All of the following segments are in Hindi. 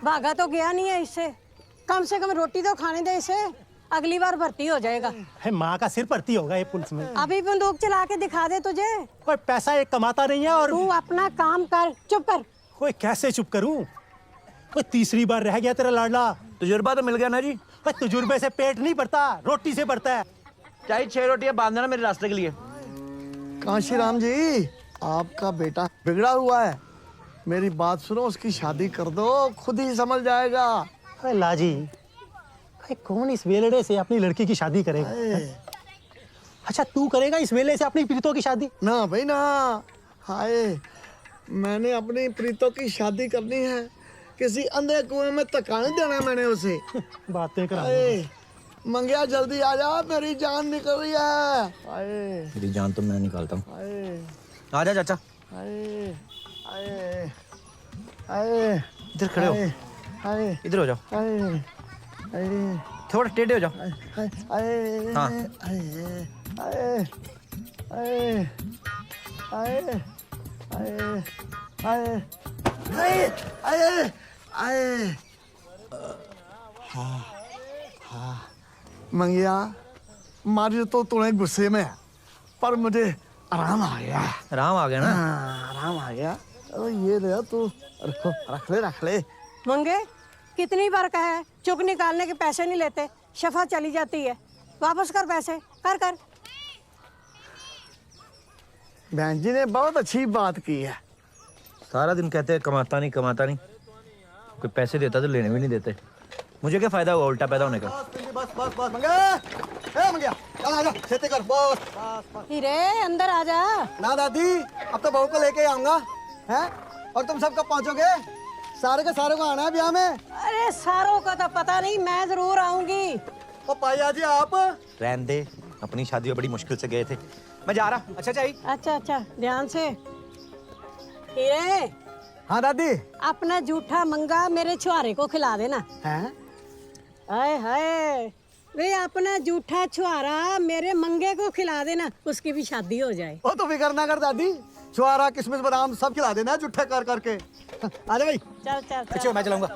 भागा तो गया नहीं है इससे, कम से कम रोटी तो खाने दे इसे, अगली बार भर्ती हो जाएगा। है माँ का सिर भर्ती होगा ये पुलिस में। अभी बंदूक चला के दिखा दे तुझे। कोई पैसा एक कमाता नहीं है और तू अपना काम कर, चुप कर। कोई कैसे चुप करूं? कोई तीसरी बार रह गया तेरा लाडला। तजुर्बा तो मिल गया ना जी। कोई तजुर्बे से पेट नहीं भरता, रोटी से भरता है। चाहे 6 रोटियां बांध देना मेरे रास्ते के लिए। कांशीराम जी, आपका बेटा बिगड़ा हुआ है, मेरी बात सुनो, उसकी शादी कर दो, खुद ही समझ जाएगा। अरे लाजी, कौन इस वेलड़े से अपनी लड़की की शादी करेगा? अच्छा तू करेगा इस वेले से अपनी प्रीतों की शादी? ना भाई ना, हाय, मैंने अपनी प्रीतों की शादी करनी है, किसी अंधे कुएं में धक्का नहीं देना मैंने उसे। बातें करा। मंगिया जल्दी आ जा, मेरी जान निकल रही है। हाय मेरी जान तो मैं निकालता हूँ। हाय आ जा चाचा। हाय हाय हाय, इधर खड़े हो। हाय इधर हो जाओ। हाय हाय थोड़ा टेढ़े हो जाओ। हाय हाँ। हाय हाय हाय हाय हाय हाय हाय हाय। मंगिया, मारी तो तूने गुस्से में है, पर मुझे आराम आ गया। आराम आ गया ना? आराम आ गया। अरे ये ले तू, रखो, रख ले। मंगे, कितनी बार कहा है चुक निकालने के पैसे नहीं लेते, शफा चली जाती है, वापस कर पैसे, कर कर। बहन जी ने बहुत अच्छी बात की है। सारा दिन कहते हैं कमाता नहीं कमाता नहीं, कोई पैसे देता तो लेने भी नहीं देते। मुझे क्या फायदा हुआ उल्टा पैदा होने का? बस बस बस मंगिया, चल आ जा, खेती कर, बस। हीरे अंदर आ जा। ना दादी, अब तो बहू को लेके आऊंगा, हैं? और तुम सब कब पहुंचोगे? सारे के सारे को आना है ब्याह में। अरे सारों का तो पता नहीं, मैं जरूर आऊंगी। ओ पाया जी आप? रहने दे, अपनी शादी में बड़ी मुश्किल से गए थे। मैं जा रहा। अच्छा चाहिए। अच्छा, ध्यान से। हीरे, हाँ दादी। अपना जूठा मंगा मेरे छुआरे को खिला देना। हैं? हाय हाय, वे अपना जूठा छुआरा मेरे मंगे को खिला देना, उसकी भी शादी हो जाए। वो तो फिक्र ना कर दादी, छुआरा किशमिश बादाम सब खिला देना जुट्ठे कर करके। आ जा भाई। चल पीछे मैं चलाऊंगा।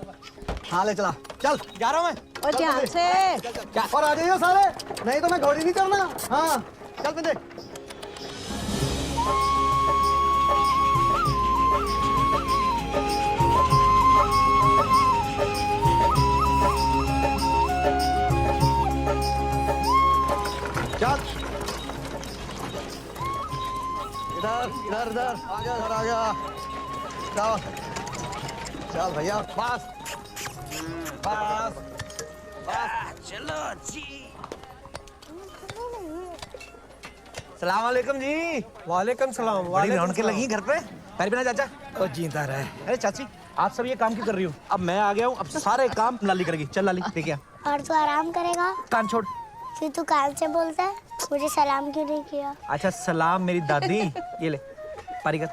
हाँ ले चला, चल जा रहा हूँ मैं। और ध्यान से। क्या? और आ जाइए सारे, नहीं तो मैं घोड़ी नहीं करना। हाँ चल बिंदे। चल इधर आ गया। चल चल भैया, बस बस चलो जी। सलाम वालेकुम जी। वालेकुम सलाम। बड़ी रौनकें लगी घर पे। पैर बिना चाचा। ओ जीता रहे। अरे चाची, आप सब ये काम क्यों कर रही हो? अब मैं आ गया हूँ, अब सारे काम लाली करेगी। चल लाली लेके आ। और तू आराम करेगा? कान छोड़। फिर तू कान से बोलता है, मुझे सलाम क्यों नहीं किया? अच्छा सलाम मेरी दादी। ये ले पारी कर।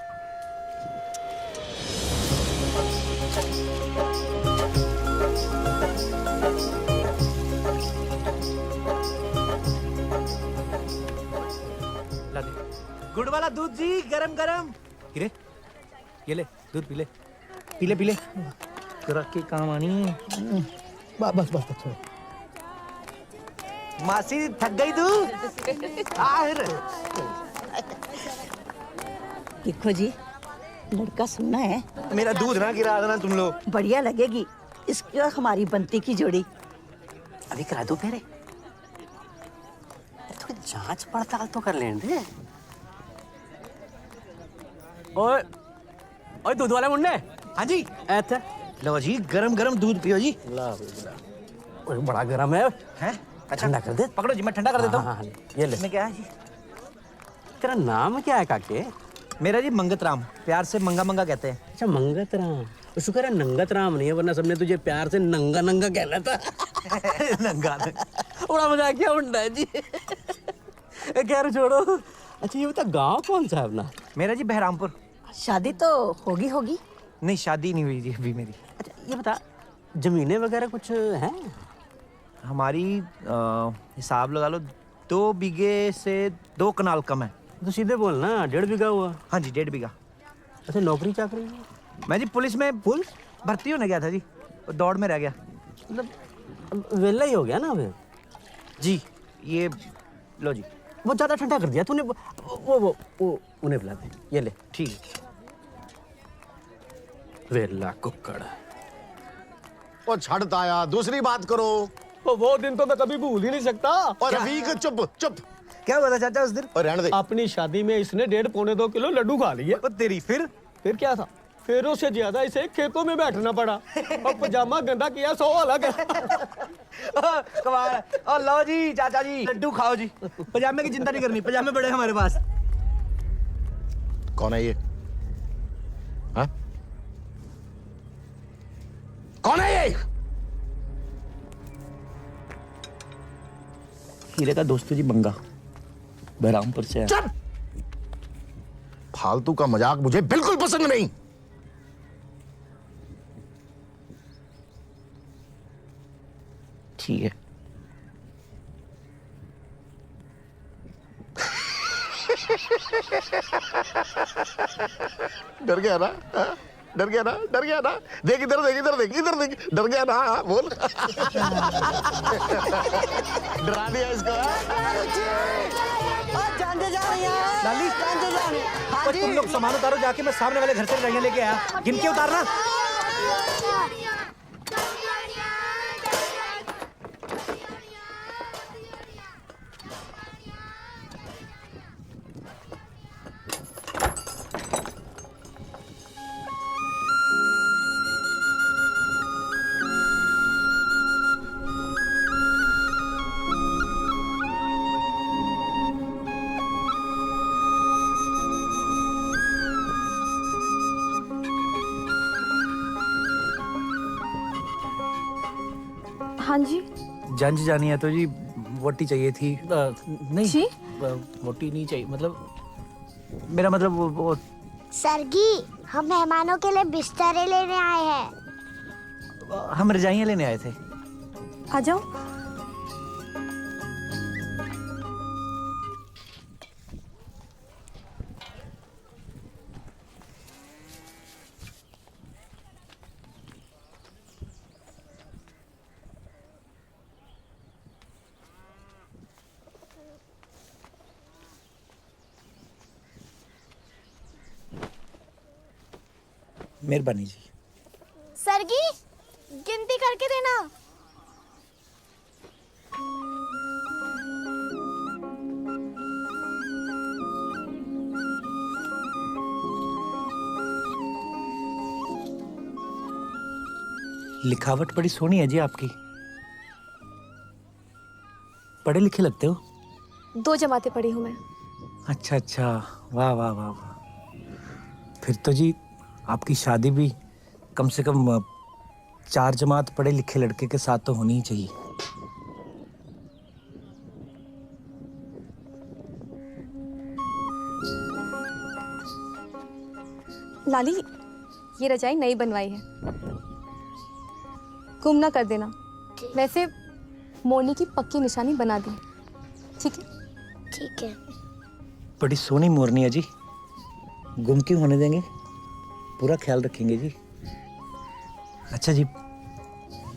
ला दे। गुड़ वाला दूध जी, गरम गरम। हीरे, ये ले दूध पी ले। पी ले तेरा के काम आनी है। बस छोड़। मासी थक गई तू? देखो जी, लड़का सुनना है। मेरा दूध ना गिरा देना तुम लोग। बढ़िया लगेगी इसकी और हमारी बनती की जोड़ी। अभी करा दो फेरे, थोड़ी जांच पड़ताल तो कर लेने दे। ओए ओए दूध वाले मुन्ने। हाँ जी। ऐसे लो जी, गरम गरम दूध पियो जी। ओए बड़ा गर्म है। हैं? अच्छा ठंडा कर दे। पकड़ो जी, मैं ठंडा कर देता हाँ, हूँ। ये ले। इसमें क्या है जी? तेरा नाम क्या है काके? मेरा जी मंगत राम, प्यार से मंगा मंगा कहते हैं। अच्छा मंगत राम। तो शुक्र है नंगत राम नहीं है, वरना सबने तुझे प्यार से नंगा नंगा कहना था। नंगा बड़ा मजाक किया मुंडा है जी। खैर छोड़ो। अच्छा ये बता, गांव कौन सा है अपना? मेरा जी बहरामपुर। शादी तो होगी। नहीं शादी नहीं हुई जी अभी मेरी। अच्छा ये बता, जमीनें वगैरह कुछ हैं? हमारी हिसाब लगा लो 2 बीघे से 2 कनाल कम है। तो सीधे बोलना, 1.5 बीघा हुआ। हाँ जी 1.5 बीघा। अच्छा नौकरी चाकरी? मैं जी पुलिस में भर्ती होने गया था जी। दौड़ में रह गया। मतलब वेला ही हो गया ना फिर। जी ये लो जी। वो ज्यादा ठंडा कर दिया तूने। वो उन्हें पिला दे, ये ले। ठीक है। वेला कुक्कड़। ओ छड़ता आया, दूसरी बात करो। वो दिन तो मैं कभी भूल ही नहीं सकता। और रफीक चुप चुप। क्या हुआ था चाचा उस दिन? और रहने दे। अपनी शादी में इसने 1.5-2 किलो लड्डू खा लिए। ओ तेरी फिर क्या था? फिर उससे ज्यादा इसे खेतों में बैठना पड़ा और पजामा गंदा किया 100 अलग है। कमाल। और लो जी चाचा जी, लड्डू खाओ जी। पजामे की चिंता नहीं करनी, पजामे बड़े हैं हमारे पास। कौन है ये? हाँ? कौन है ये? हीरे का दोस्त जी बंगा, बहरामपुर से है। चुप। फालतू का मजाक मुझे बिल्कुल पसंद नहीं। ठीक है। डर गया ना? हाँ? डर गया ना? डर गया ना? देख इधर देख, इधर देख, इधर देख। डर गया ना? हाँ, बोल। डरा दिया इसको। लाली हाँ तुम लोग सामान उतारो जाके, मैं सामने वाले घर से लड़ाइयाँ लेके आया। गिन के उतारना। हाँ जी। जंज जानी है तो जी वोटी चाहिए थी। नहीं जी? वोटी नहीं चाहिए, मतलब मेरा मतलब वो सरगी, हम मेहमानों के लिए बिस्तरे लेने आए हैं। हम रजाइयाँ लेने आए थे। आ जाओ। मेहरबानी जी। सरगी, गिनती करके देना। लिखावट बड़ी सोहनी है जी आपकी। पढ़े लिखे लगते हो। 2 जमातें पढ़ी हूँ मैं। अच्छा अच्छा, वाह वाह वाह वाह। फिर तो जी आपकी शादी भी कम से कम 4 जमात पढ़े लिखे लड़के के साथ तो होनी ही चाहिए। लाली, ये रजाई नई बनवाई है, गुम ना कर देना। वैसे मोरनी की पक्की निशानी बना दी, ठीक है? ठीक है। बड़ी सोहनी मोरनी है जी, गुम क्यों होने देंगे, पूरा ख्याल रखेंगे जी। अच्छा जी,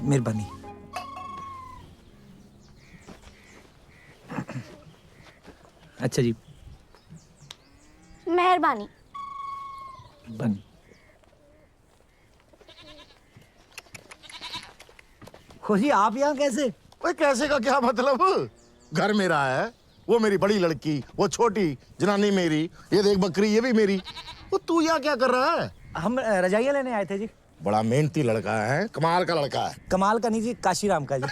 मेहरबानी। अच्छा जी, मेहरबानी। बन। खोजी आप यहाँ कैसे? ओए कैसे का क्या मतलब? घर मेरा है, वो मेरी बड़ी लड़की, वो छोटी जनानी मेरी, ये देख बकरी ये भी मेरी। वो तू यहाँ क्या कर रहा है? हम रजाइयाँ लेने आए थे जी। बड़ा मेहनती लड़का है, कमाल का लड़का है। कमाल का नहीं जी, काशीराम का जी।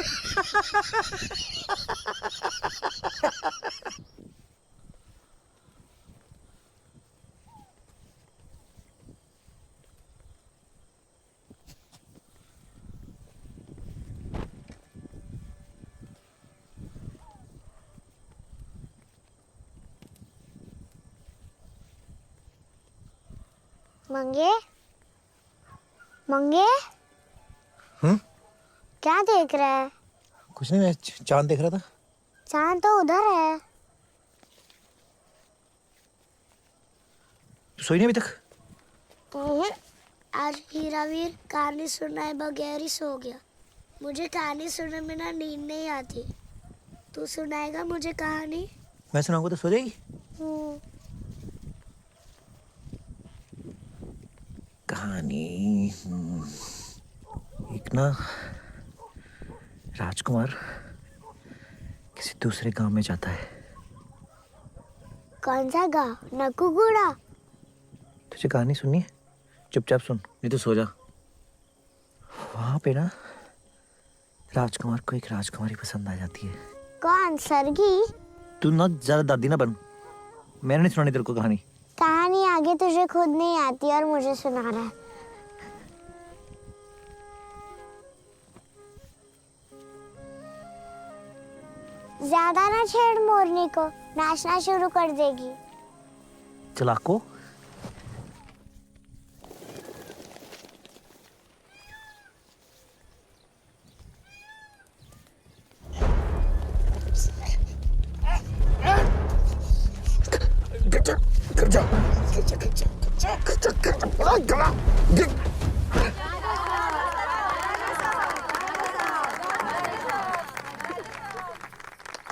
मंगे, मंगे, क्या देख रहा है? कुछ नहीं, मैं चांद देख रहा था। चांद तो उधर है। तू सोई नहीं अभी तक? आज हीरावीर कहानी सुनाए बगैर ही सो गया। मुझे कहानी सुनने में ना नींद नहीं आती। तू सुनाएगा मुझे कहानी? मैं सुनाऊंगा तो सो जाएगी। कहानी एक ना राजकुमार किसी दूसरे गांव में जाता है। कौन सा गाँव? नकुगुड़ा? तुझे कहानी सुननी है? चुपचाप सुन, नहीं तो सो जा। वहां पे ना राजकुमार को एक राजकुमारी पसंद आ जाती है। कौन? सरगी? तू ना ज्यादा दादी ना बन, मैंने नहीं सुनानी तेरे को कहानी। कहानी आगे तुझे खुद नहीं आती और मुझे सुना रहा है। ज्यादा ना छेड़ मोरनी को, नाचना शुरू कर देगी। चलाको।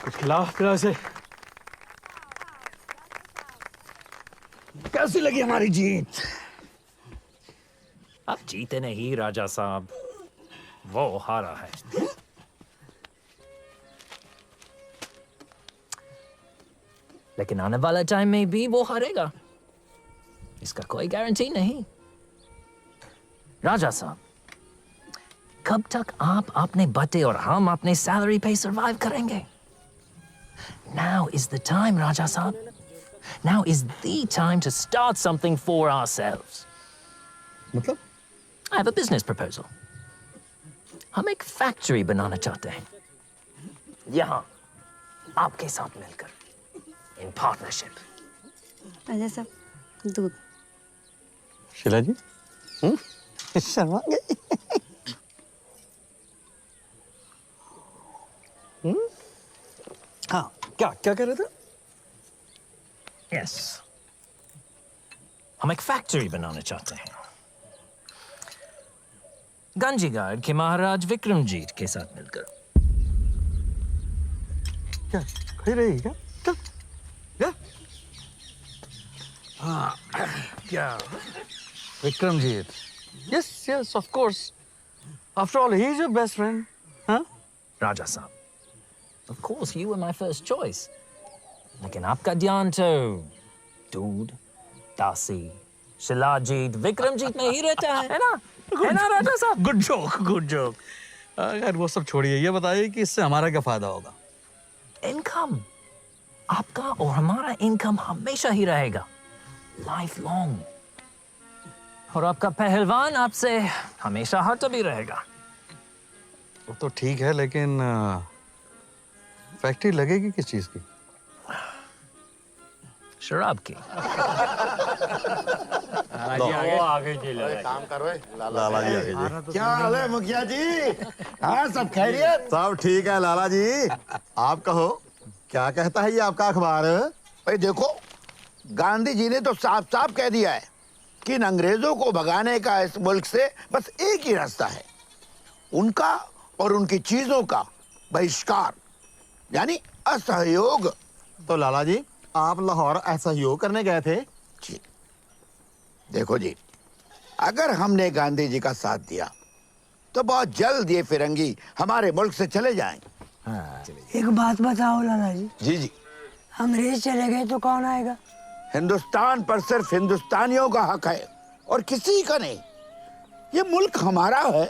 कुछ खिलाओ पिलाओ से। कैसी लगी हमारी जीत? आप जीते नहीं राजा साहब, वो हारा है। लेकिन आने वाला टाइम में भी वो हारेगा, इसका कोई गारंटी नहीं। राजा साहब, कब तक आप अपने बट्टे और हम अपने सैलरी पे सरवाइव करेंगे? Now is the time, Raja Saab. Now is the time to start something for ourselves. मतलब? I have a business proposal. हम एक फैक्ट्री बनाना चाहते हैं, यहाँ आपके साथ मिलकर, in partnership. राजा साहब, दूध। शीला जी? शर्मा गई। हाँ, क्या क्या कह रहे थे? Yes. हम एक फैक्ट्री बनाना चाहते हैं, गंजीगढ़ के महाराज विक्रमजीत के साथ मिलकर। क्या खड़ी रहेगी क्या? क्या? हाँ, क्या? Vikramjit? Yes, yes, of course. After all, he is your best friend, huh? राजा साहब, of course you were my first choice. लेकिन आपका ध्यान तो दूध, दासी, शिलाजीत, विक्रमजीत में ही रहता है ना? है ना राजा साहब? Good joke, good joke. यार वो सब छोड़िए, ये बताइए कि इससे हमारा क्या फायदा होगा? इनकम, आपका और हमारा इनकम हमेशा ही रहेगा, लाइफ लॉन्ग। और आपका पहलवान आपसे हमेशा हट भी रहेगा। वो तो ठीक है, लेकिन फैक्ट्री लगेगी किस चीज की? शराब की। काम करो लाला जी आगे। क्या हाल है मुखिया जी? हाँ सब खैरियत? सब ठीक है लाला जी। आप कहो क्या कहता है ये आपका अखबार? भाई देखो, गांधी जी ने तो साफ साफ कह दिया है कि इन अंग्रेजों को भगाने का इस मुल्क से बस एक ही रास्ता है, उनका और उनकी चीजों का बहिष्कार, यानी असहयोग। तो लाला जी आप लाहौर असहयोग करने गए थे? जी देखो जी, अगर हमने गांधी जी का साथ दिया तो बहुत जल्द ये फिरंगी हमारे मुल्क से चले जाएंगे। एक बात बताओ लाला जी। जी जी। अंग्रेज चले गए तो कौन आएगा? हिंदुस्तान पर सिर्फ हिंदुस्तानियों का हक है और किसी का नहीं। ये मुल्क हमारा है,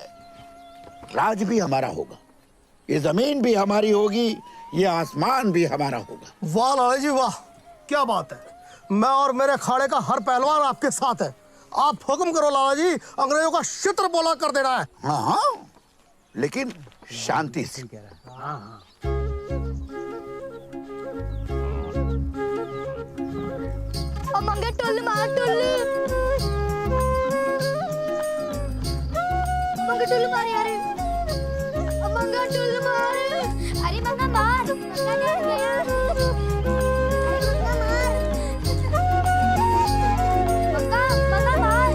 राज भी हमारा होगा, ये जमीन भी हमारी होगी, ये आसमान भी हमारा होगा। वाह लाला जी वाह, क्या बात है। मैं और मेरे खाड़े का हर पहलवान आपके साथ है। आप हुक्म करो लाला जी, अंग्रेजों का शित्र बोला कर देना है। हाँ हाँ, लेकिन शांति से। मंगे टुल्लू मार टुल्लू, मंगे टुल्लू मार यार, मंगा टुल्लू मार। अरे मंगा मार, मंगा डर गया। मंगा मार।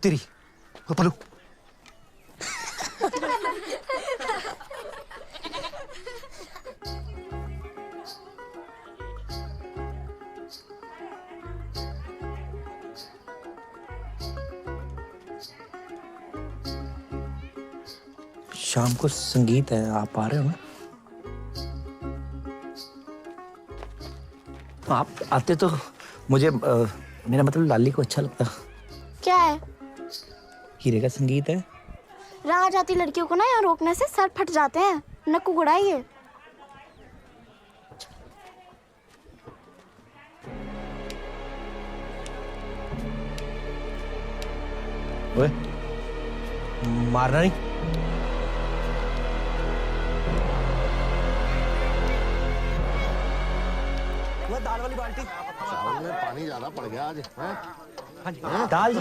तेरी पलू। शाम को संगीत है, आप आ रहे हो ना? आप आते तो मुझे मेरा मतलब लाली को अच्छा लगता। क्या है? हीरे का संगीत है। राह जाती लड़कियों को ना यहाँ रोकने से सर फट जाते हैं। नक्कू गुड़ाइए। ओए, मारना नहीं। वो दाल वाली बाल्टी। चावल में पानी ज्यादा पड़ गया आज। हैं? हाँ जी। दाल जी।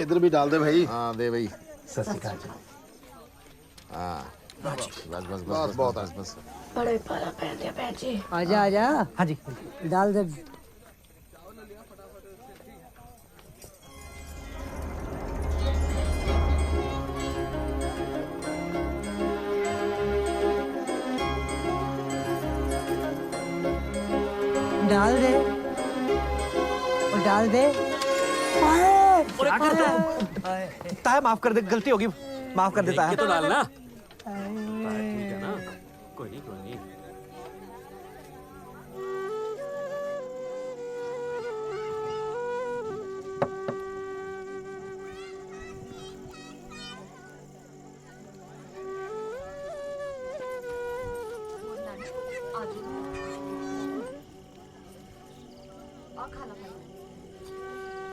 इधर भी डाल दे भाई। हाँ दे भाई। सत श्री अकाल जी। हाँ बस बहुत है बस। बड़े पाला पहन दिया बहन जी। आजा आजा। हाँ जी। डाल दे। डाल दे। और डाल दे। क्या करता है? ताया माफ कर दे, गलती होगी, माफ कर देता है। तो डालना। ठीक है ना, कोई नहीं, कोई नहीं।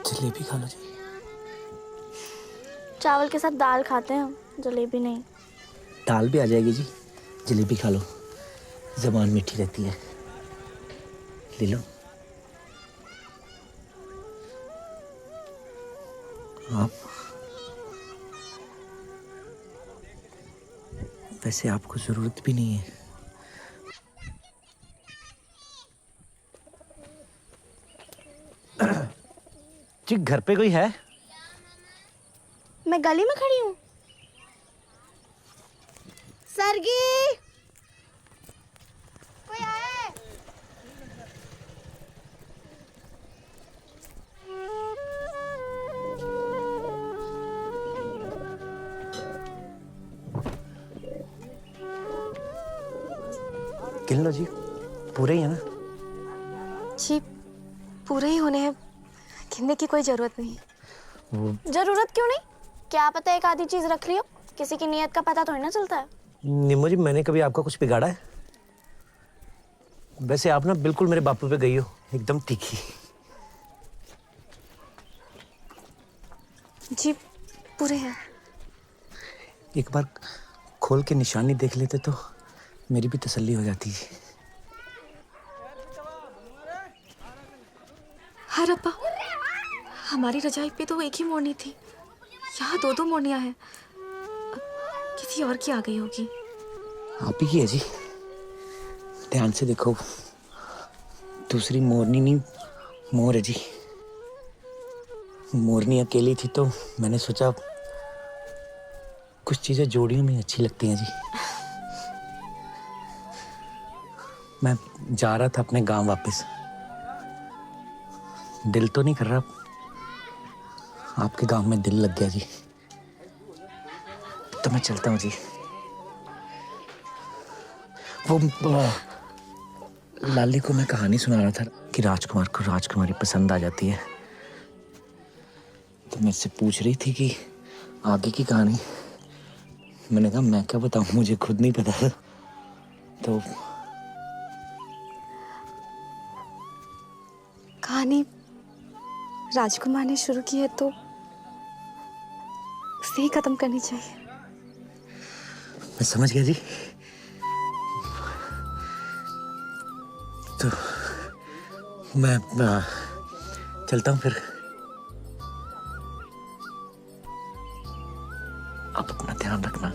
जलेबी खा लो जी। चावल के साथ दाल खाते हैं हम, जलेबी नहीं। दाल भी आ जाएगी जी, जलेबी खा लो, जबान मीठी रहती है। ले लो। आप वैसे आपको जरूरत भी नहीं है। जी घर पे कोई है? मैं गली में खड़ी हूँ। सरगी, कोई आए? गिन लो जी, पूरे ही है ना? जी पूरे ही होने हैं, गिनने की कोई जरूरत नहीं। जरूरत क्यों नहीं? क्या पता एक आधी चीज रख लियो, किसी की नीयत का पता थोड़ी ना चलता है। निम्मो जी, मैंने कभी आपका कुछ बिगाड़ा है? वैसे आप ना बिल्कुल मेरे बापू पे गई हो, एकदम तीखी। जी पूरे हैं। एक बार खोल के निशानी देख लेते तो मेरी भी तसल्ली हो जाती है। हाँ रब्बा, हमारी रजाई पे तो एक ही मोरनी थी, यहाँ दो दो मोरनियाँ हैं। किसी और की आ गई होगी। आप ही की है जी, ध्यान से देखो, दूसरी मोरनी नहीं, मोर है जी। मोरनी अकेली थी तो मैंने सोचा कुछ चीजें जोड़ियों में अच्छी लगती हैं जी। मैं जा रहा था अपने गांव वापस, दिल तो नहीं कर रहा, आपके गांव में दिल लग गया जी, तो मैं चलता हूँ जी। वो लाली को मैं कहानी सुना रहा था कि राजकुमार को राजकुमारी पसंद आ जाती है, तो मुझसे पूछ रही थी कि आगे की कहानी। मैंने कहा मैं क्या बताऊं, मुझे खुद नहीं पता। तो कहानी राजकुमार ने शुरू की है तो उसे ही खत्म करनी चाहिए। मैं समझ गया जी। तो मैं चलता हूँ फिर। आप अपना ध्यान रखना।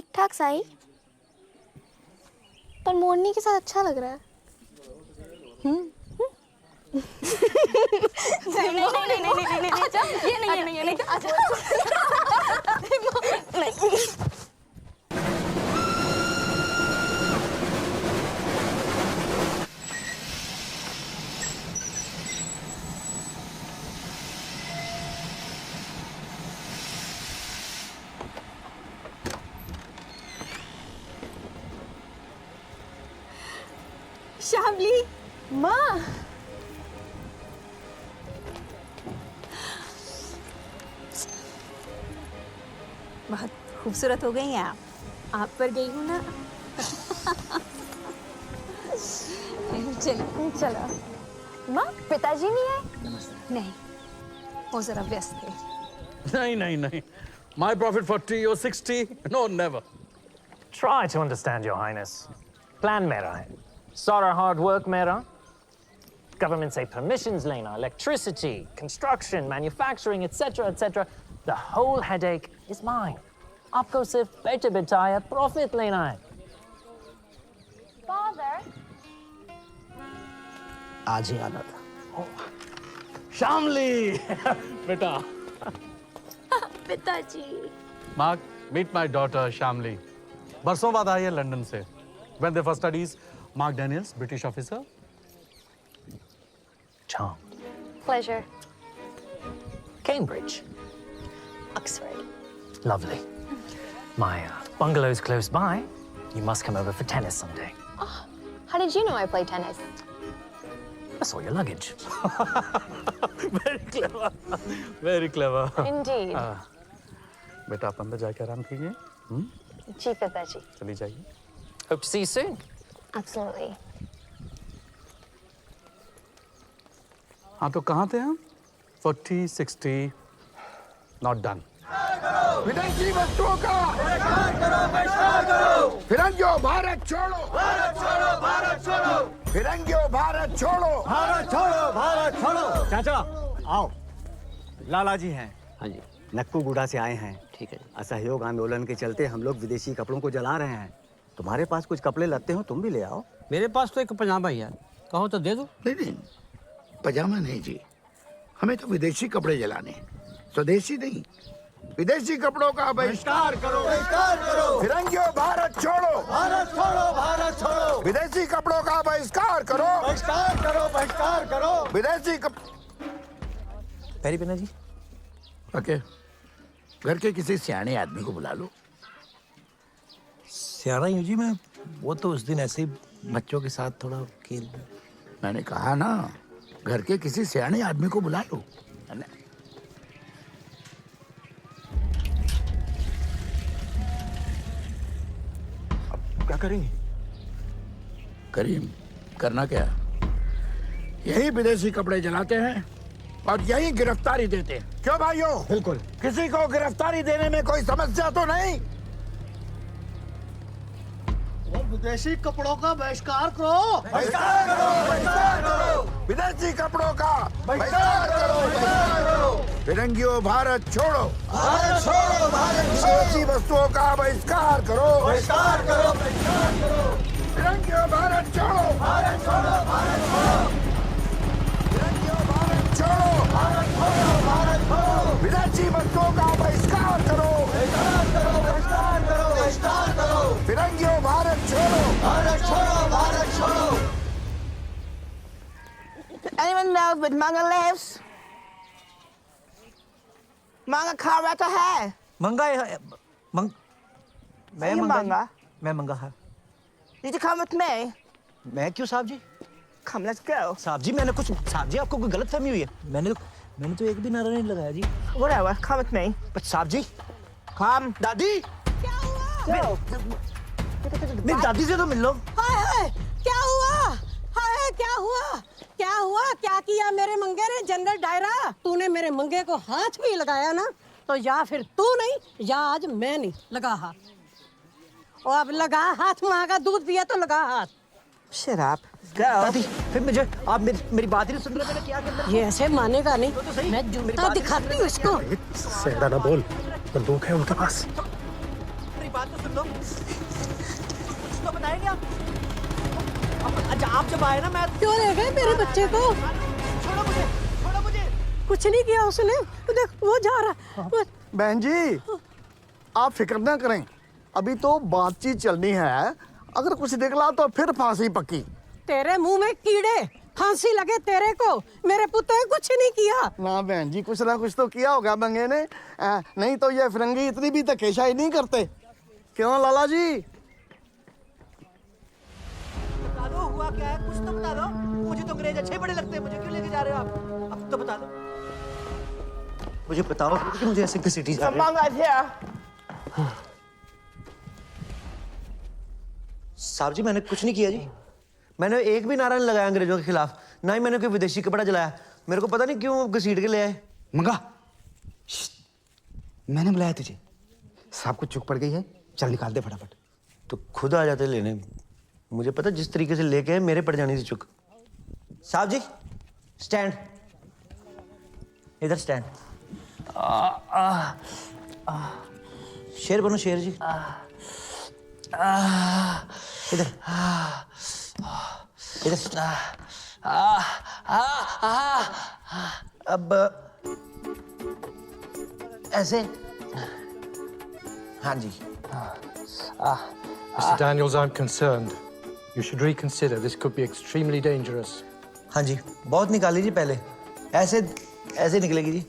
ठीक ठाक साई, पर मोरनी के साथ अच्छा लग रहा है। नहीं नहीं नहीं नहीं नहीं नहीं अच्छा ये नहीं ये नहीं अच्छा नहीं। शामली माँ, बहुत खूबसूरत हो गई हैं आप पर गई हूँ ना। चलो चलो माँ, पिताजी नहीं आए? नहीं, वो जरा व्यस्त थे। नहीं नहीं नहीं, my prophet 40 or 60, no never. Try to understand, Your Highness. Plan mera hai. Sara hard work mera. Government say permissions lena, electricity, construction, manufacturing, etc., etc. The whole headache is mine. आपको सिर्फ बैठे बिठाया profit लेना है. Father, आज ही आना था. Shamli, बेटा. पिताजी। Mark, meet my daughter Shamli. बरसों बाद आई है लंदन से. When they first studies, Mark Daniels, British officer. Charmed. Pleasure. Cambridge. Oxford. Lovely. My bungalow's close by. You must come over for tennis someday. How did you know I play tennis? I saw your luggage. Very clever. Very clever. Indeed. बेटा आप अंदर जाके आराम कीजिए. जी पिताजी। चली जाइए. Hope to see you soon. Absolutely. हाँ तो कहाँ थे हम? 40, 60, not done. विदेशी वस्तुओं का बहिष्कार करो। फिरंगियों भारत छोड़ो। भारत छोड़ो, भारत छोड़ो। फिरंगियों भारत छोड़ो। भारत छोड़ो, भारत छोड़ो। चाचा आओ, लाला जी हैं। हाँ जी, नक्कू गुड़ा से आए हैं। ठीक है। असहयोग आंदोलन के चलते हम लोग विदेशी कपड़ों को जला रहे हैं। तुम्हारे पास कुछ कपड़े लगते हो, तुम भी ले आओ। मेरे पास तो एक पजामा ही है, कहो तो दे दो। नहीं नहीं, पजामा नहीं जी, हमें तो विदेशी कपड़े जलाने, स्वदेशी नहीं। विदेशी कपड़ों का बहिष्कार करो, बहिष्कार करो। फिरंगियों भारत छोड़ो, भारत छोड़ो, भारत छोड़ो। विदेशी कपड़ों का बहिष्कार करो, बहिष्कार करो, बहिष्कार करो। विदेशी पैरी पहना जी। ओके, घर के किसी सियाने आदमी को बुला लो। सियारा ही हूँ जी मैं, वो तो उस दिन ऐसे ही बच्चों के साथ थोड़ा खेल। मैंने कहा ना, घर के किसी सियाने आदमी को बुला लो। क्या करेंगे? करीम, करना क्या? यही विदेशी कपड़े जलाते हैं और यही गिरफ्तारी देते हैं। क्यों भाइयों? बिल्कुल। किसी को गिरफ्तारी देने में कोई समस्या तो नहीं? विदेशी कपड़ों का बहिष्कार करो, बहिष्कार करो, बहिष्कार करो। विदेशी कपड़ों का बहिष्कार करो, बहिष्कार करो। फिरंगियों भारत छोड़ो, भारत छोड़ो, भारत छोड़ो। विदेशी वस्तुओं का बहिष्कार करो, बहिष्कार करो, बहिष्कार करो। फिरंगियों भारत छोड़ो, भारत छोड़ो, भारत छोड़ो। फिरंगियों भारत छोड़ो, भारत छोड़ो, भारत छोड़ो। विदेशी वस्तुओं का बहिष्कार करो, बहिष्कार करो, बहिष्कार करो, बहिष्कार करो। फिरंगियों भारत छोड़ो, भारत छोड़ो, भारत छोड़ो। Anyone knows what manga lives? Manga खा रहता है। मंगा है, मैं मंगा। मैं मंगा है। Did you come with me? मैं क्यों साहब जी? Come, let's go. साहब जी मैंने कुछ, साहब जी आपको कोई गलतफहमी हुई है? मैंने तो एक भी नारा नहीं लगाया जी। Whatever, come with me. पर साहब जी, Come. दादी, क्या हुआ? मेरी दादी से तो मिल लो। हाय हाय, क्या हुआ? हाय क्या हुआ? क्या हुआ? क्या किया मेरे मंगे ने? जनरल डायरा, तूने मेरे मंगे को हाथ भी लगाया ना, तो या फिर तू नहीं या आज मैं नहीं। लगा हाथ। और अब लगा हाथ, माँ का दूध पिया तो लगा हाथ। Shut up. Go. दादी, फिर मुझे आप मेरी बात ही नहीं सुन रहे। मैंने क्या करना? ये ऐसे मानेगा नहीं, मैं जूता दिखाती हूँ इसको। सेहरा ना बोल, बंदूक है उनके पास। बात तो सुन लो। कुछ तो बताएंगे आप? अच्छा आप जब आए ना मैं क्यों ले गए मेरे बच्चे को? छोड़ो मुझे, छोड़ो मुझे। कुछ नहीं किया उसने, देख वो जा रहा। बहन जी आप फिक्र ना करें, अभी तो बातचीत चलनी है, अगर कुछ निकला तो फिर फांसी पक्की। तेरे मुंह में कीड़े, फांसी लगे तेरे को, मेरे पुत्र ने कुछ नहीं किया। ना बहन जी कुछ ना कुछ तो किया होगा मंगे ने, नहीं तो ये फिरंगी इतनी भी धक्केशाही नहीं करते। क्यों लाला जी? बता दो हुआ क्या है, कुछ तो बता दो। मुझे तो अंग्रेज अच्छे बड़े लगते हैं, मुझे क्यों लेके जा रहे हो आप? अब तो बता दो। मुझे बताओ कि मुझे ऐसे घसीटी जा रहे हो। Someone right here. साहब जी मैंने कुछ नहीं किया जी, मैंने एक भी नारा नहीं लगाया अंग्रेजों के खिलाफ, ना ही मैंने कोई विदेशी कपड़ा जलाया। मेरे को पता नहीं क्यों घसीट के ले आए। मंगा, मैंने बुलाया तुझे। साहब को चुक पड़ गई है, चल निकाल दे फटाफट। तो खुद आ जाते लेने, मुझे पता जिस तरीके से लेके आए मेरे पड़ जानी थी चुक। साहब जी स्टैंड, इधर स्टैंड। शेर बनो शेर जी। इधर इधर। अब ऐसे। हाँ जी। Mr. Daniels, I'm concerned. You should reconsider. This could be extremely dangerous. हाँ जी, बहुत निकाली जी पहले। ऐसे ऐसे निकलेगी जी।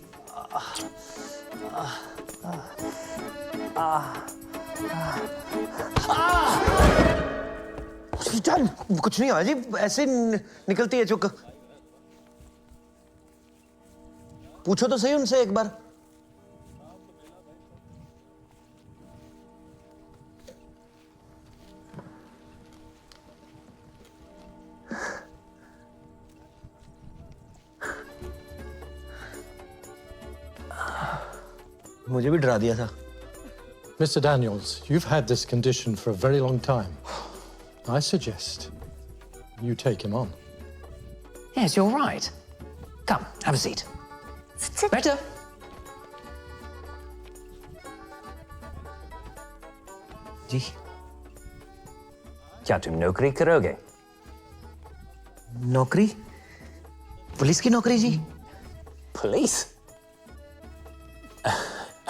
कुछ नहीं हुआ जी, ऐसे निकलती है चुक। पूछो तो सही उनसे एक बार। मुझे भी डरा दिया था। Mr. Daniels, you've had this condition for a very long time. I suggest you take him on. Yes, you're right. Come, have a seat. Better. जी क्या तुम नौकरी करोगे? नौकरी? पुलिस की नौकरी जी? पुलिस?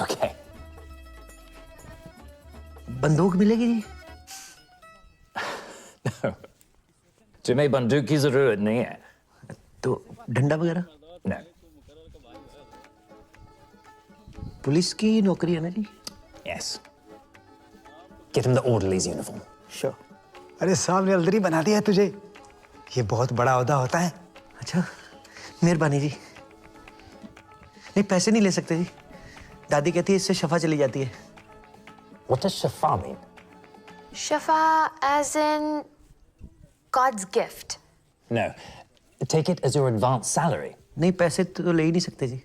Okay. बंदूक मिलेगी जी? No. तुम्हें बंदूक की जरूरत नहीं है। तो डंडा वगैरह? No. पुलिस की नौकरी है ना जी? Yes. Get him the orderly's uniform. Sure. अरे साहब ने अल्दरी बना दिया है तुझे, ये बहुत बड़ा ओहदा होता है। अच्छा मेहरबानी जी। नहीं पैसे नहीं ले सकते जी, दादी कहती है इससे शफा चली जाती है। What does shafa mean? Shafa as in God's gift. No. Take it as your advance salary. नहीं पैसे तो ले ही नहीं सकते जी।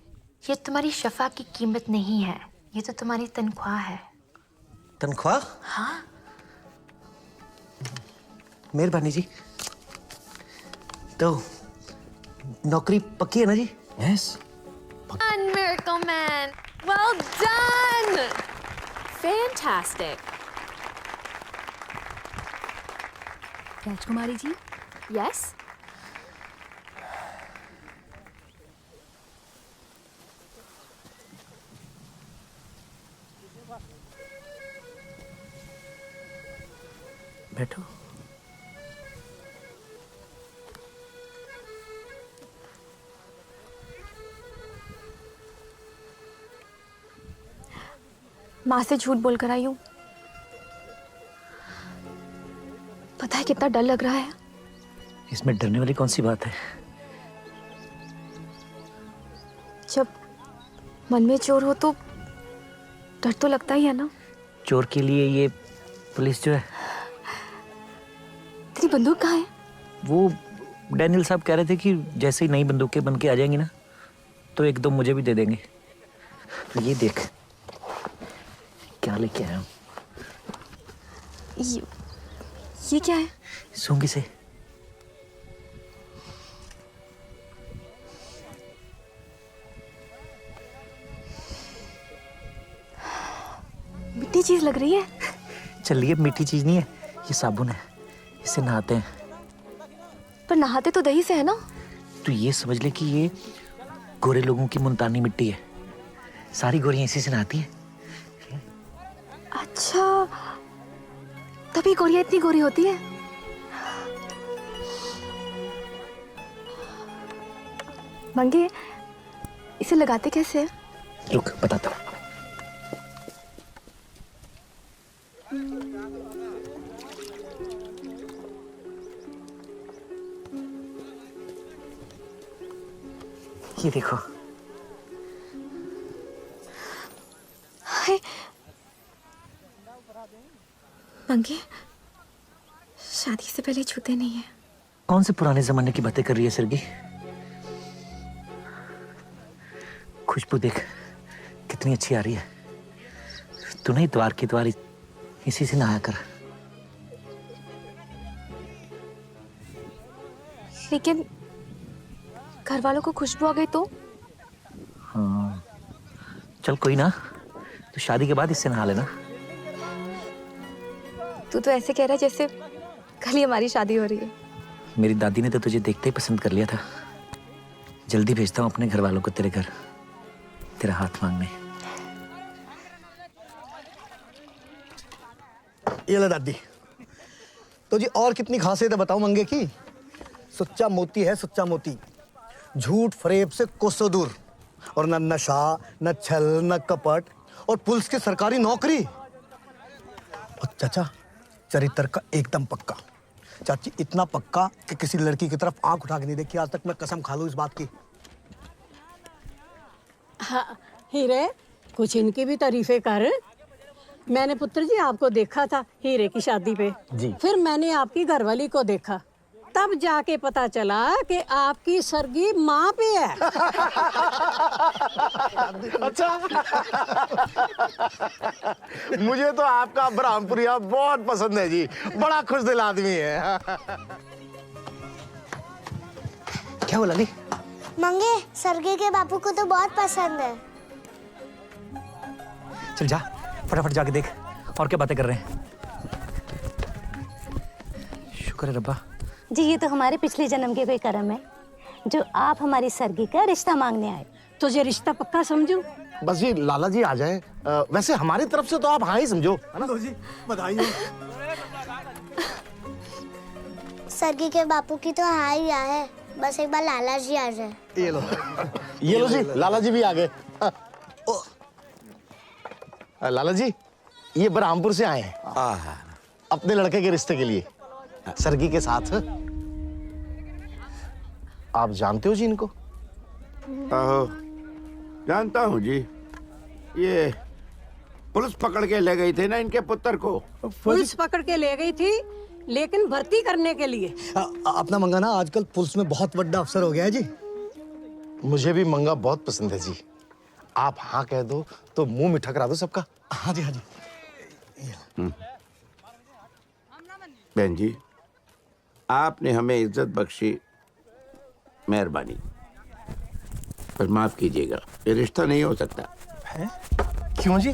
ये तुम्हारी शफा की कीमत नहीं है, ये तो तुम्हारी तनख्वाह है। तनख्वाह? हाँ। मेहरबानी जी। तो नौकरी पक्की है ना जी? Yes. Done, Miracle Man. Well done. Fantastic. राजकुमारी जी, Yes. बैठो। माँ से झूठ बोलकर आई हूँ। पता है कितना डर लग रहा है। इसमें डरने वाली कौन सी बात है? जब मन में चोर हो तो डर तो लगता ही है ना। चोर के लिए ये पुलिस जो है। तेरी बंदूक कहाँ है? वो डैनियल साहब कह रहे थे कि जैसे ही नई बंदूकें बन के आ जाएंगी ना तो एक दो मुझे भी दे देंगे। ये देख क्या लेके आया हूँ। ये क्या है? सूंगी से। मिट्टी चीज लग रही है। चलिए, मीठी चीज नहीं है, ये साबुन है, इससे नहाते हैं। पर नहाते तो दही से है ना। तो ये समझ ले कि ये गोरे लोगों की मुल्तानी मिट्टी है, सारी गोरियां इसी से नहाती हैं। अच्छा, तभी गोरियां इतनी गोरी होती है। मंगे, इसे लगाते कैसे हैं? रुक, बताता हूँ। ये देखो। हाय, मंगे, शादी से पहले छूते नहीं है। कौन से पुराने जमाने की बातें कर रही है सरगी? खुशबू देख कितनी अच्छी आ रही है। तू नहीं द्वार की द्वार इसी से नहाया कर। लेकिन घर वालों को खुशबू आ गई तो? हाँ, चल कोई ना, तो शादी के बाद इससे नहा लेना। तू तो ऐसे कह रहा है जैसे कल ही हमारी शादी हो रही है। मेरी दादी ने तो तुझे देखते ही पसंद कर लिया था। जल्दी भेजता हूँ अपने घर वालों को तेरे घर, तेरा हाथ मांगने। ये ले दादी। तो जी और कितनी खासियत है बताओ मंगे की। सच्चा मोती है, सच्चा मोती, झूठ फरेब से कोसों दूर, और न नशा, न छल, न कपट, और पुलिस की सरकारी नौकरी। और चाचा चरित्र का एकदम पक्का। चाची इतना पक्का कि किसी लड़की की तरफ आंख उठा के नहीं देखी आज तक। मैं कसम खा लूं इस बात की। हाँ, हीरे, कुछ इनकी भी तारीफें कर। मैंने पुत्र जी आपको देखा था हीरे की शादी पे जी। फिर मैंने आपकी घरवाली को देखा, तब जाके पता चला कि आपकी सरगी माँ पे है। अच्छा। मुझे तो आपका ब्रह्मपुरिया बहुत पसंद है जी, बड़ा खुश दिल आदमी है। क्या बोला ली? मंगे, सरगे के बापू को तो बहुत पसंद है। चल जा, फटाफट जाके देख और क्या बातें कर रहे हैं। शुक्र है रब्बा। जी, ये तो हमारे पिछले जन्म के कोई कर्म है जो आप हमारी सरगी का रिश्ता मांगने आए। तुझे रिश्ता पक्का समझू? बस जी लाला जी आ जाए। वैसे हमारी तरफ से तो आप हाँ ही समझो, है ना? जी बधाई हो। सरगी के बापू की तो हाँ ही है, बस एक बार लाला जी आ जाए। ये लो। ये लो जी, लाला जी भी आ गए। लाला जी, ये बरहामपुर से आए हैं अपने लड़के के रिश्ते के लिए, सरगी के साथ। आप जानते हो जी इनको? आहो, जानता हूँ जी। ये पुलिस पकड़ के ले गई थी ना इनके पुत्र को। पुलिस पकड़ के ले गई थी, लेकिन भर्ती करने के लिए। अपना मंगा ना आजकल पुलिस में बहुत बड़ा अफसर हो गया है जी। मुझे भी मंगा बहुत पसंद है जी। आप हाँ कह दो तो मुंह मीठा करा दो सबका। हाँ जी, हाँ जी। बहन जी, आपने हमें इज्जत बख्शी, मेहरबानी, पर माफ कीजिएगा, ये रिश्ता नहीं हो सकता है। क्यों जी?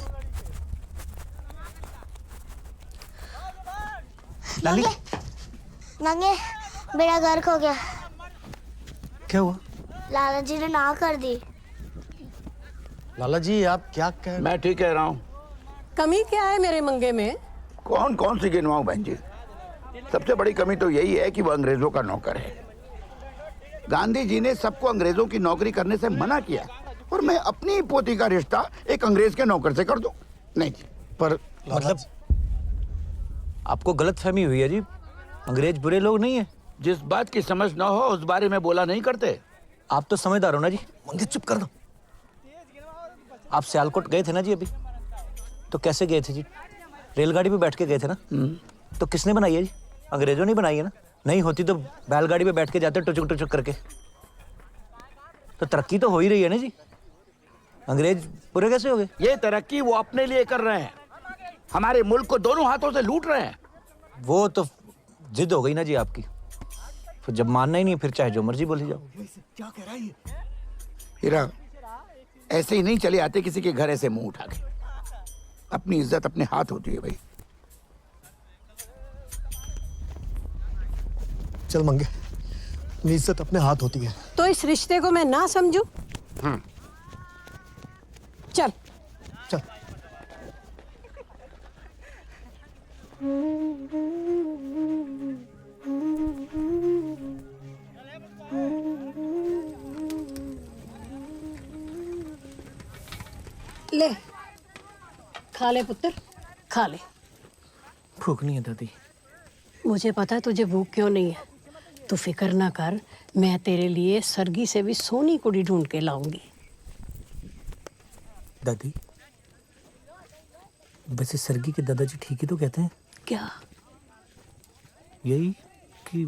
लाली, मंगे, मेरा घर खो गया। क्या हुआ? लाला जी ने ना कर दी। लाला जी आप क्या कह रहे हैं? मैं ठीक कह रहा हूँ। कमी क्या है मेरे मंगे में? कौन कौन सी गिनवाऊं बहन जी? सबसे बड़ी कमी तो यही है कि वो अंग्रेजों का नौकर है। गांधी जी ने सबको अंग्रेजों की नौकरी करने से मना किया, और मैं अपनी पोती का रिश्ता एक अंग्रेज के नौकर से कर दूं? नहीं जी। पर मतलब आपको गलतफहमी हुई है जी, अंग्रेज बुरे लोग नहीं है। जिस बात की समझ ना हो उस बारे में बोला नहीं करते। आप तो समझदार हो ना जी। मंगे चुप कर दो। आप सियालकोट गए थे ना जी अभी, तो कैसे गए थे जी? रेलगाड़ी पे बैठ के गए थे ना? तो किसने बनाई है जी? अंग्रेजों ने बनाई है ना? नहीं होती तो बैलगाड़ी पे बैठ के जाते टुचुक टुचुक करके। तो तरक्की तो हो ही रही है ना जी। अंग्रेज पूरे कैसे हो गए? ये तरक्की वो अपने लिए कर रहे हैं, हमारे मुल्क को दोनों हाथों से लूट रहे हैं। वो तो जिद हो गई ना जी आपकी, फिर जब मानना ही नहीं फिर चाहे जो मर्जी बोली जाओ। क्या कह रहा है ये? हीरा, ऐसे ही नहीं चले आते किसी के घर ऐसे मुंह उठा के। अपनी इज्जत अपने हाथ होती है भाई। चल मंगे, अपनी इज्जत अपने हाथ होती है। तो इस रिश्ते को मैं ना समझूं? चल चल। ले, खा ले पुत्र, खा ले। भूख नहीं है दादी। मुझे पता है तुझे भूख क्यों नहीं है। तू फिक्र ना कर, मैं तेरे लिए सरगी से भी सोनी कुड़ी ढूंढ के लाऊंगी। दादी, वैसे सरगी के दादाजी ठीक ही तो कहते हैं। क्या? यही कि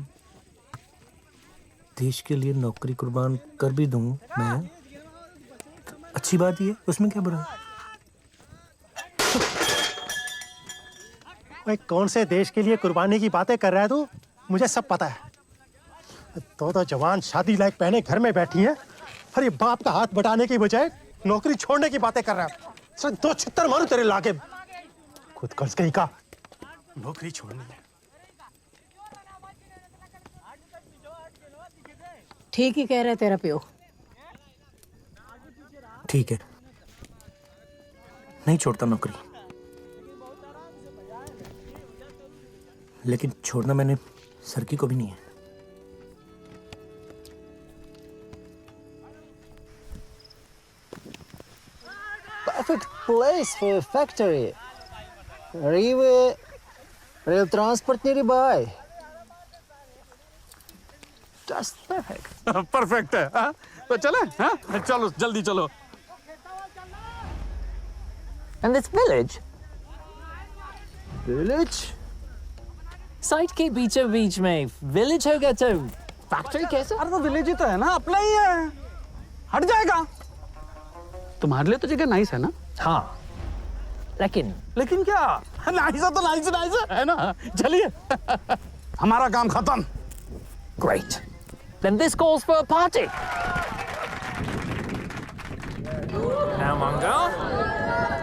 देश के लिए नौकरी कुर्बान कर भी दूं मैं, तो अच्छी बात ही है, उसमें क्या बुरा है? भाई कौन से देश के लिए कुर्बानी की बातें कर रहा है तू? मुझे सब पता है। तो जवान शादी लायक पहने घर में बैठी है, अरे बाप का हाथ बटाने की बजाय नौकरी छोड़ने की बातें कर रहा है। सर 2 छित्तर मारू तेरे लाके। खुद कर्ज गई का नौकरी छोड़नी है। ठीक ही कह रहा है तेरा प्यो। ठीक है, नहीं छोड़ता नौकरी, लेकिन छोड़ना मैंने सरकी को भी नहीं है। Perfect place for a factory. Railway, rail transport nearby. Just perfect. Perfect है। हाँ? तो चले, हाँ? चलो जल्दी चलो। And this village? Village? Site के बीचों बीच में विलेज होगा तो फैक्ट्री कैसे? अरे तो विलेज ही तो है ना, अपना ही है, हट जाएगा। तुम्हारे लिए तो जगह नाइस है ना? हाँ, लेकिन क्या? नाइस है तो नाइस है ना। चलिए, हमारा काम खत्म। Great. Then this calls for a party. Now, Manga,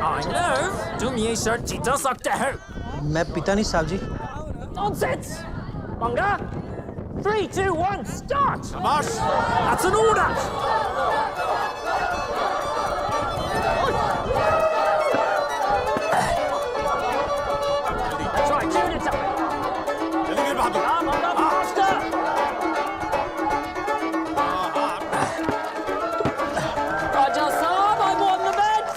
I know तुम ये शर्ट जीत सकते हो। मैं पिता नहीं साहब जी। Nonsense! Manga, 3, 2, 1, start! शाबाश। That's an order! Try, tune it up! जल्दी मेरे बहादुर। Ah, Manga, faster! Raja Saab, I won the bet!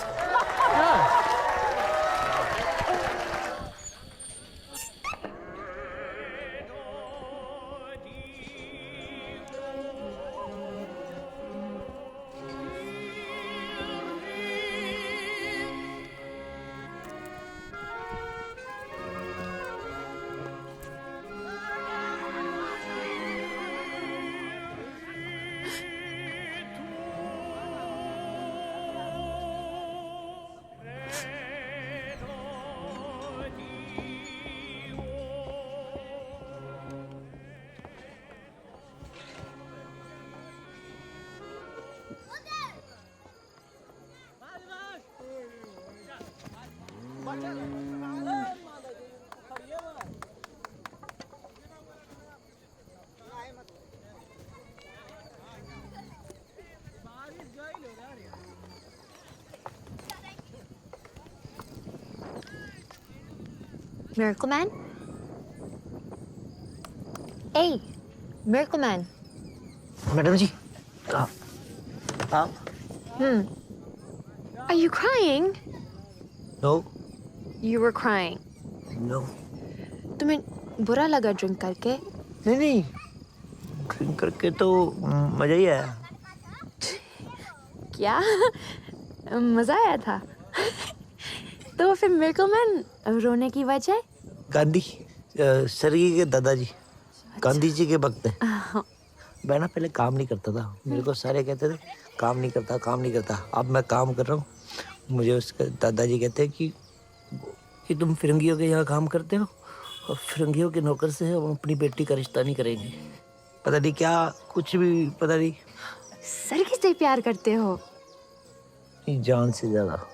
Miracle Man? Hey, Miracle Man. Madam ji, आप? Are you crying? No, You were crying. no. तुम्हें बुरा लगा ड्रिंक करके? नहीं, ड्रिंक करके तो मजा ही आया। क्या? मजा आया था? तो फिर मिरेकल मैन रोने की वजह? गांधी, सरगी के दादाजी, गांधी जी के भक्त हैं। मैं ना पहले काम नहीं करता था, मेरे को सारे कहते थे काम नहीं करता। अब मैं काम कर रहा हूँ। मुझे उसके दादाजी कहते हैं कि तुम फिरंगियों के यहाँ काम करते हो और फिरंगियों के नौकर से हम अपनी बेटी का रिश्ता नहीं करेंगे। पता नहीं क्या, कुछ भी पता नहीं। सरगी से प्यार करते हो? जान से ज्यादा।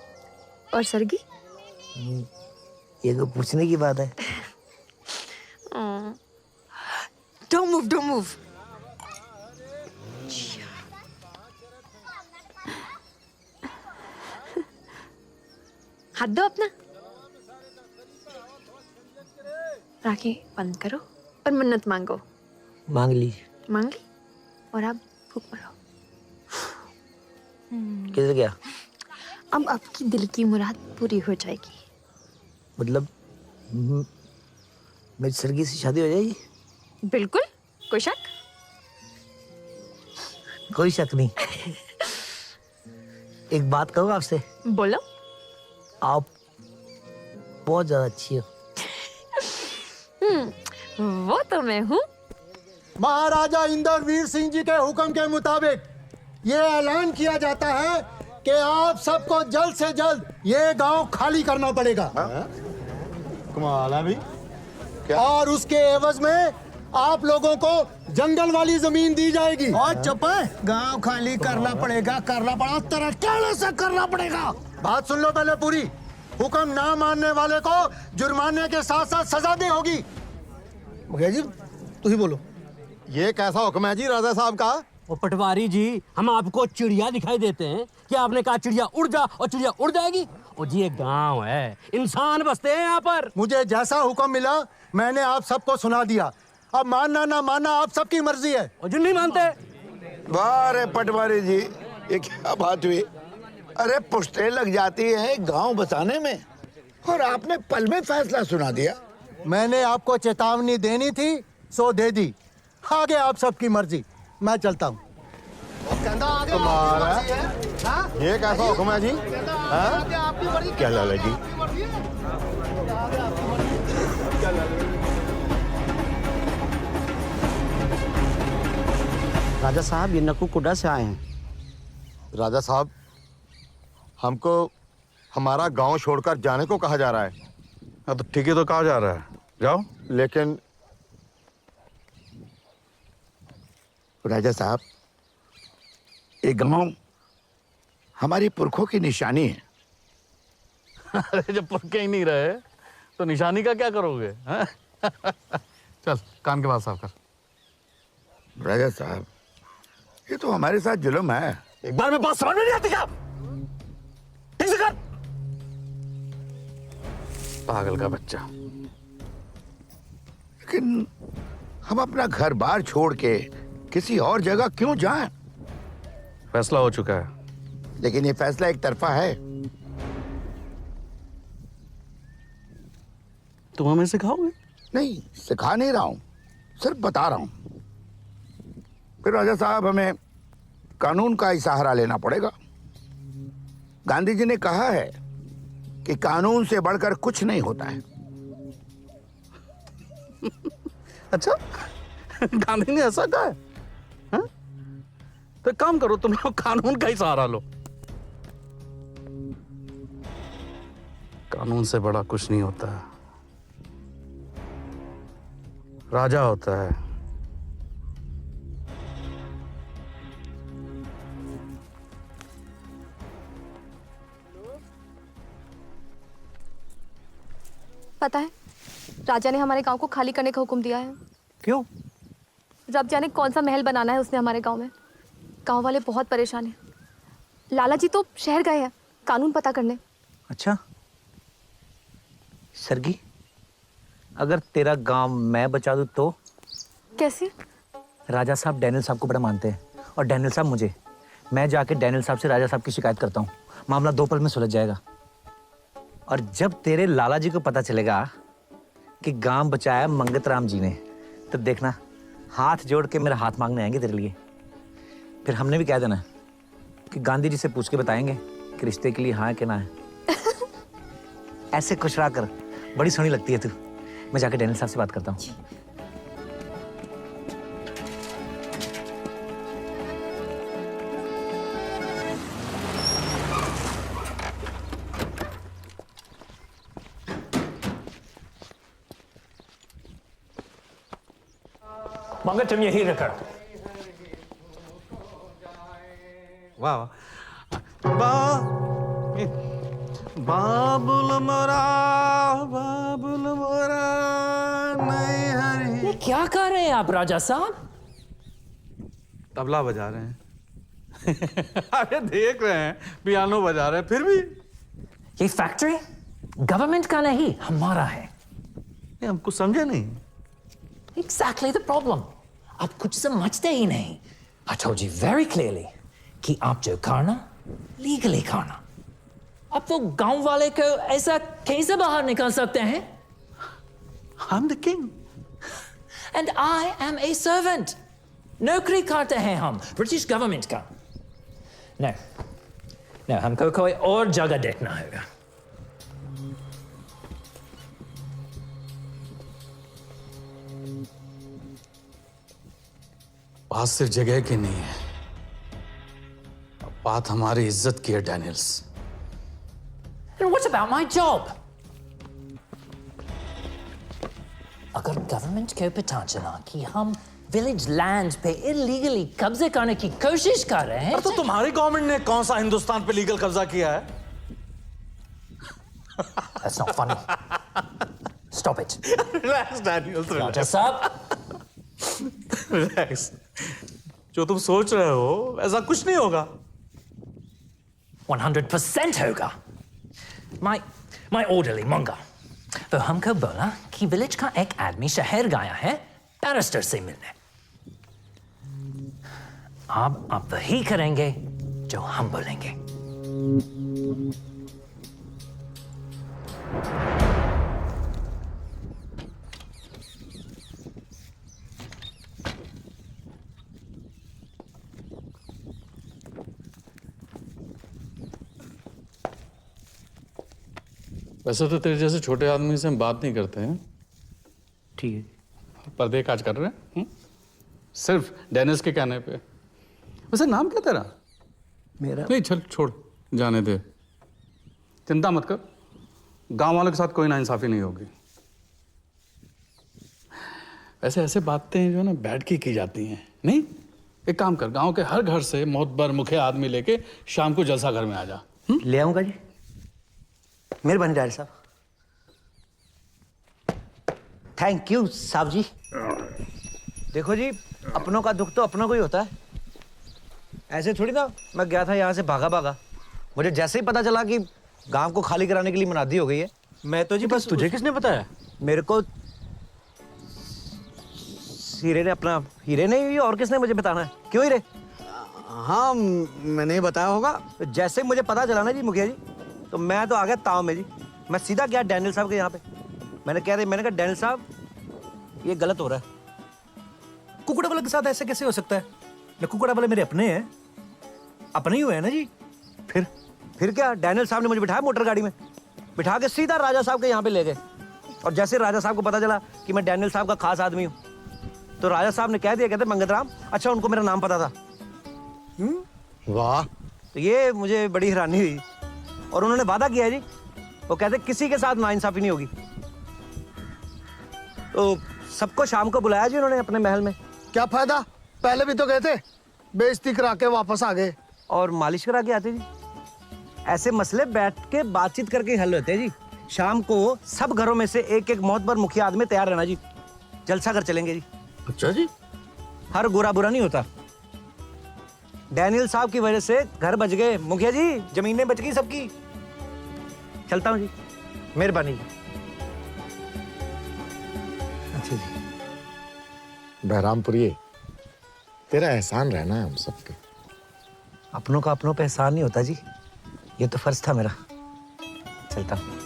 और सरगी? ये तो पूछने की बात है। Don't move. हाथ दो अपना। राखी बंद करो और मन्नत मांगो। मांग ली। मांग ली और आप फूक मारो। किधर गया? अब आपकी दिल की मुराद पूरी हो जाएगी। मतलब मेरी सरगी से शादी हो जाएगी? बिल्कुल, कोई शक? कोई शक नहीं। एक बात कहूँ आपसे? बोलो। आप बहुत ज्यादा अच्छी हो। वो तो मैं हूँ। महाराजा इंद्रवीर सिंह जी के हुक्म के मुताबिक ये ऐलान किया जाता है कि आप सबको जल्द से जल्द ये गांव खाली करना पड़ेगा। कमाल है भाई। और उसके एवज में आप लोगों को जंगल वाली जमीन दी जाएगी। और चुप है, गांव खाली करना पड़ेगा तेरा क्या से करना पड़ेगा। बात सुन लो पहले पूरी। हुक्म ना मानने वाले को जुर्माने के साथ साथ सजा भी होगी। मुखिया जी तू ही बोलो। ये कैसा हुक्म है जी राजा साहब का? वो पटवारी जी, हम आपको चिड़िया दिखाई देते हैं कि आपने कहा चिड़िया उड़ जा और चिड़िया उड़ जाएगी? और जी ये गांव है, इंसान बसते हैं यहाँ पर। मुझे जैसा हुक्म मिला मैंने आप सबको सुना दिया। अब मानना ना मानना आप सबकी मर्जी है। और जो नहीं मानते? वाह रे पटवारी जी, ये क्या बात हुई? अरे पुश्ते लग जाती है गांव बसाने में और आपने पल में फैसला सुना दिया। मैंने आपको चेतावनी देनी थी सो दे दी। आगे आप सबकी मर्जी। मैं चलता हूँ। कमाल है। ये कैसा हुक्म है जी? क्या लाला जी? राजा साहब ये नक्कू कुड्डा से आए हैं। राजा साहब हमको हमारा गांव छोड़कर जाने को कहा जा रहा है। हाँ तो ठीक है, तो कहा जा रहा है जाओ। लेकिन राजा साहब ये गांव हमारी पुरखों की निशानी है। अरे जब पुरखे ही नहीं रहे तो निशानी का क्या करोगे? हाँ? चल कान के पास साफ कर। राजा साहब ये तो हमारे साथ जुल्म है। एक बार में बात समझ में नहीं आती क्या? ठीक से कर। पागल का बच्चा। लेकिन हम अपना घर बार छोड़ के किसी और जगह क्यों जाएं? फैसला हो चुका है। लेकिन ये फैसला एक तरफा है। तुम हमें सिखाओगे? नहीं, सिखा नहीं रहा हूं, सिर्फ बता रहा हूं। फिर राजा साहब हमें कानून का ही सहारा लेना पड़ेगा। गांधी जी ने कहा है कि कानून से बढ़कर कुछ नहीं होता है। अच्छा गांधी ने ऐसा कहा है? हाँ? तो एक काम करो, तुम लोग कानून का ही सहारा लो। कानून से बड़ा कुछ नहीं होता है, राजा होता है। पता है राजा ने हमारे गांव को खाली करने का हुक्म दिया है। क्यों? रब जाने कौन सा महल बनाना है उसने हमारे गांव में। गांव वाले बहुत परेशान हैं। लाला जी तो शहर गए हैं कानून पता करने। अच्छा सरगी, अगर तेरा गांव मैं बचा दूं तो? कैसे? राजा साहब डैनियल साहब को बड़ा मानते हैं और डैनियल साहब मुझे। मैं जाके डैनियल साहब से राजा साहब की शिकायत करता हूँ, मामला 2 पल में सुलझ जाएगा। और जब तेरे लाला जी को पता चलेगा कि गांव बचाया मंगत राम जी ने, तो देखना हाथ जोड़ के मेरा हाथ मांगने आएंगे तेरे लिए। फिर हमने भी कह देना कि गांधी जी से पूछ के बताएंगे कि रिश्ते के लिए हाँ है कि ना है। ऐसे खुशरा कर, बड़ी सोहनी लगती है तू। मैं जाके डैनियल साहब से बात करता हूँ। मंगत तुम यही रखो। वाह बाबुल मोरा नहीं हरी ये क्या कर रहे हैं आप राजा साहब? तबला बजा रहे हैं। अरे देख रहे हैं पियानो बजा रहे हैं, फिर भी ये फैक्ट्री गवर्नमेंट का नहीं, हमारा है। हम कुछ समझे नहीं। Exactly the problem. आप कुछ समझते ही नहीं। I told you very clearly कि आप जो करना लीगली करना। आप वो गांव वाले को ऐसा कैसे बाहर निकाल सकते हैं? I'm the king. And I am a servant. नौकरी करते हैं हम ब्रिटिश गवर्नमेंट का। No, हमको कोई और जगह देखना होगा। बात सिर्फ जगह की नहीं है, अब बात हमारी इज्जत की है Daniels. And what about my job? अगर गवर्नमेंट को पता चला कि हम विलेज लैंड पे इलीगली कब्जे करने की कोशिश कर रहे हैं, तो तुम्हारी गवर्नमेंट ने कौन सा हिंदुस्तान पे लीगल कब्जा किया है? That's not funny. Stop it. Relax, Daniel. राजा साहब, Relax. जो तुम सोच रहे हो ऐसा कुछ नहीं होगा। 100% होगा। My orderly मंगा, वो हमको बोला कि विलेज का एक आदमी शहर गया है बैरिस्टर से मिलने। अब आप वही करेंगे जो हम बोलेंगे। वैसे तो तेरे जैसे छोटे आदमी से हम बात नहीं करते हैं। ठीक है। पर्दे काज कर रहे हैं सिर्फ डेनिस के कहने पे। वैसे नाम क्या तेरा? मेरा नहीं, चल छोड़, जाने दे। चिंता मत कर, गांव वालों के साथ कोई नाइंसाफी नहीं होगी। वैसे ऐसे बातें जो है ना बैठ के की जाती हैं। नहीं, एक काम कर, गांव के हर घर से मोहतबर मुखिया आदमी लेके शाम को जलसा घर में आ जा। ले आऊंगा जी। मेहरबानी डायरेक्टर साहब। थैंक यू साहब जी। देखो जी, अपनों का दुख तो अपनों को ही होता है। ऐसे थोड़ी ना मैं गया था यहाँ से भागा, मुझे जैसे ही पता चला कि गांव को खाली कराने के लिए मुनादी हो गई है, मैं तो जी बस। तुझे किसने बताया? मेरे को हीरे ने ही, और किसने मुझे बताना है? क्यों हीरे? हाँ, मैंने बताया होगा। तो जैसे ही मुझे पता चला ना जी मुखिया जी, तो मैं तो आ गया ताव में जी। मैं सीधा गया डैनियल साहब के यहाँ पे। मैंने कहा डैनियल साहब, ये गलत हो रहा है। कुकुड़ा वाले के साथ ऐसे कैसे हो सकता है? कुकुड़ा वाले मेरे अपने हैं, अपने ही हुए हैं ना जी। फिर क्या, डैनियल साहब ने मुझे बिठाया मोटर गाड़ी में, बिठा के सीधा राजा साहब के यहाँ पे ले गए। और जैसे राजा साहब को पता चला कि मैं डैनियल साहब का खास आदमी हूँ, तो राजा साहब ने कह दिया, कहते मंगत राम। अच्छा, उनको मेरा नाम पता था। वाह। तो ये मुझे बड़ी हैरानी हुई। और उन्होंने वादा किया है जी, वो कहते किसी के साथ नाइंसाफी नहीं होगी। तो सबको शाम को बुलाया जी उन्होंने अपने महल में। क्या फायदा, पहले भी तो गए थे, बेइज्जती करा के वापस आ गए। और मालिश करा के आते जी। ऐसे मसले बैठ के बातचीत करके हल होते हैं जी। शाम को सब घरों में से एक एक मोहतबर मुखिया आदमी तैयार रहना जी, जलसा कर चलेंगे जी। अच्छा जी। हर गोरा बुरा नहीं होता। डैनियल साहब की वजह से घर बच गए मुखिया जी, जमीनें बच गई सबकी। चलता हूँ जी, मेहरबानी जी। अच्छा जी। बहरामपुरी, तेरा एहसान रहना है हम सबके। अपनों का अपनों पे एहसान नहीं होता जी, ये तो फर्ज था मेरा। चलता हूँ।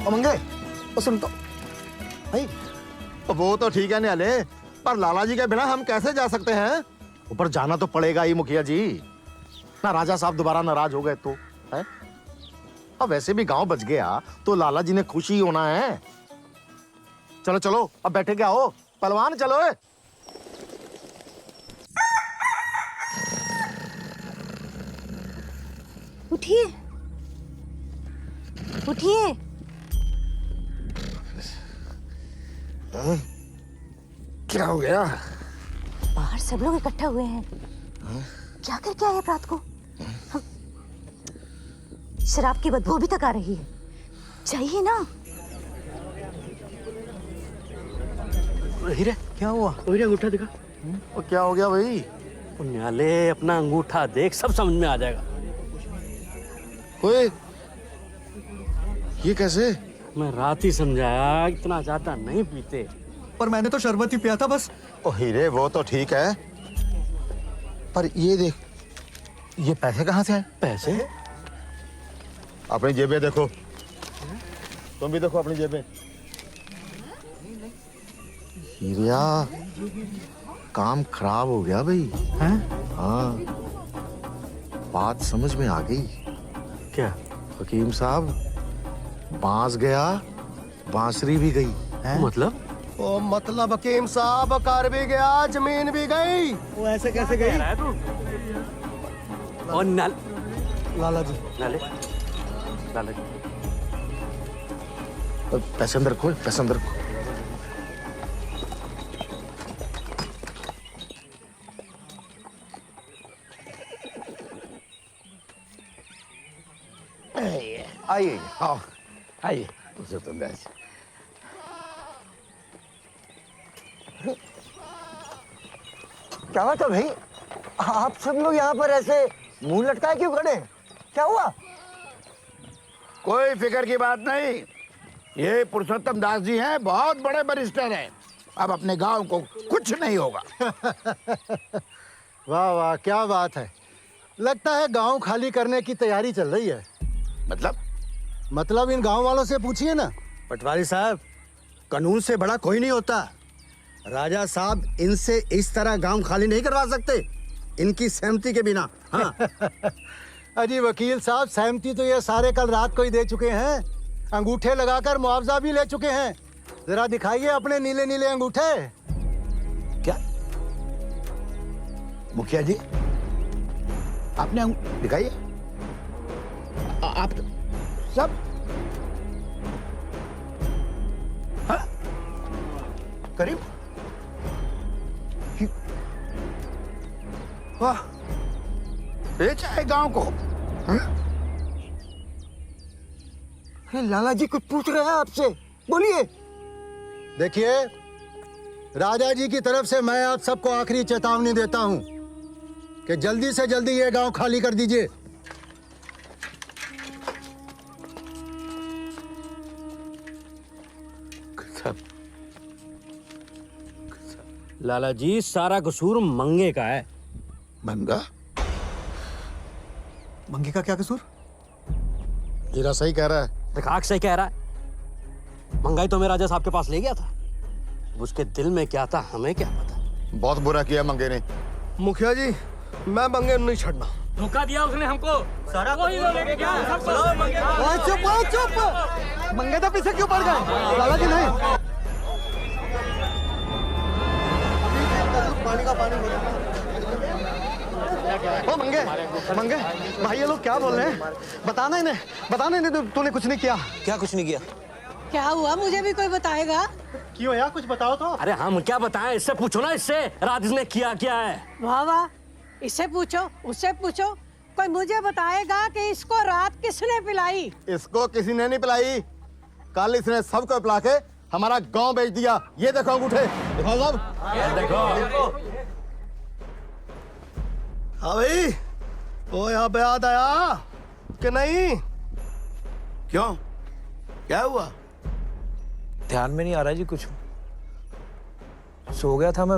मंगे, वो सुन तो भाई। वो तो ठीक है न्याले, पर लाला जी के बिना हम कैसे जा सकते हैं? ऊपर जाना तो पड़ेगा ही मुखिया जी, ना राजा साहब दोबारा नाराज हो गए तो है। अब वैसे भी गांव बच गया तो लाला जी ने खुशी होना है। चलो चलो, अब बैठे क्या हो, पहलवान चलो। उठिए, उठिए। क्या हो गया? बाहर सब लोग इकट्ठा हुए हैं। क्या करके आए रात को? शराब की बदबू अभी तक आ रही है। चाहिए ना? हीरे क्या हुआ? हीरे अंगूठा दिखा। वो क्या हो गया भाई? न्याले अपना अंगूठा देख, सब समझ में आ जाएगा। ओए, ये कैसे? मैं रात ही समझाया, इतना ज्यादा नहीं पीते। पर मैंने तो शरबत ही पिया था बस। ओ हीरे, वो तो ठीक है, पर ये देख, ये पैसे कहाँ से आए? पैसे? अपनी जेबें देखो, तुम भी देखो अपनी जेबें। हीरिया, काम खराब हो गया भाई। हैं? हाँ, बात समझ में आ गई। क्या? हकीम साहब, बांस गया, बांसुरी भी गई। मतलब? ओ मतलब हकीम साहब, कार भी गया, जमीन भी गई। वो ऐसे कैसे गई? और नल लाला जी, नाले लाला जी, पैसे अंदर खोल, पैसे अंदर खोल। आइए, आओ, आइए, उसे तो बैठ। क्या बात है भाई? आप सब लोग यहाँ पर ऐसे मुंह लटकाए क्यों खड़े? क्या हुआ? कोई फिक्र की बात नहीं। ये पुरुषोत्तम दास जी हैं, बहुत बड़े बैरिस्टर हैं। अब अपने गांव को कुछ नहीं होगा। वाह वाह, क्या बात है। लगता है गांव खाली करने की तैयारी चल रही है। मतलब इन गांव वालों से पूछिए ना। पटवारी साहब, कानून से बड़ा कोई नहीं होता। राजा साहब इनसे इस तरह गांव खाली नहीं करवा सकते, इनकी सहमति के बिना। हाँ। अजी वकील साहब, सहमति तो ये सारे कल रात को ही दे चुके हैं। अंगूठे लगाकर मुआवजा भी ले चुके हैं। जरा दिखाइए अपने नीले नीले अंगूठे। क्या? मुखिया जी, आपने दिखाइए। आप सब करीब। वाह, बेचा है गांव को। लाला जी कुछ पूछ रहे हैं आपसे, बोलिए। देखिए, राजा जी की तरफ से मैं आप सबको आखिरी चेतावनी देता हूं कि जल्दी से जल्दी ये गांव खाली कर दीजिए। लाला जी, सारा कसूर मंगे का है। मंगा? मंगे का क्या कसूर? हीरा सही कह रहा है। दिखाक सही कह रहा है। मंगाई तो मैं राजा साहब के पास ले गया था। उसके दिल में क्या था हमें क्या पता। बहुत बुरा किया मंगे ने। मुखिया जी, मैं मंगे नहीं छोड़ना। धोखा दिया उसने हमको। सारा वही लेके गया। चुप चुप, मंगे तो पीछे क्यों पड़ गए? लाला जी नहीं। पानी का पानी। ओ मंगे, मंगे भाई, ये लोग क्या बोल रहे हैं? बताना इन्हें तूने कुछ नहीं किया। क्या कुछ नहीं किया? क्या हुआ, मुझे भी कोई बताएगा? क्यों यार, कुछ बताओ तो। अरे हम क्या बताएं, इससे पूछो ना, इससे रात इसने किया क्या है। वाह वाह, इससे पूछो, उससे पूछो। कोई मुझे बताएगा कि इसको रात किसने पिलाई? इसको किसी ने नहीं पिलाई। कल इसने सबको पिला के हमारा गांव बेच दिया। ये देखो अंगूठे, दिखाओ सब। ये देखो। हाँ भाई, वो यहाँ पे याद आया कि नहीं? क्यों? क्या हुआ? ध्यान में नहीं आ रहा जी कुछ। सो गया था मैं,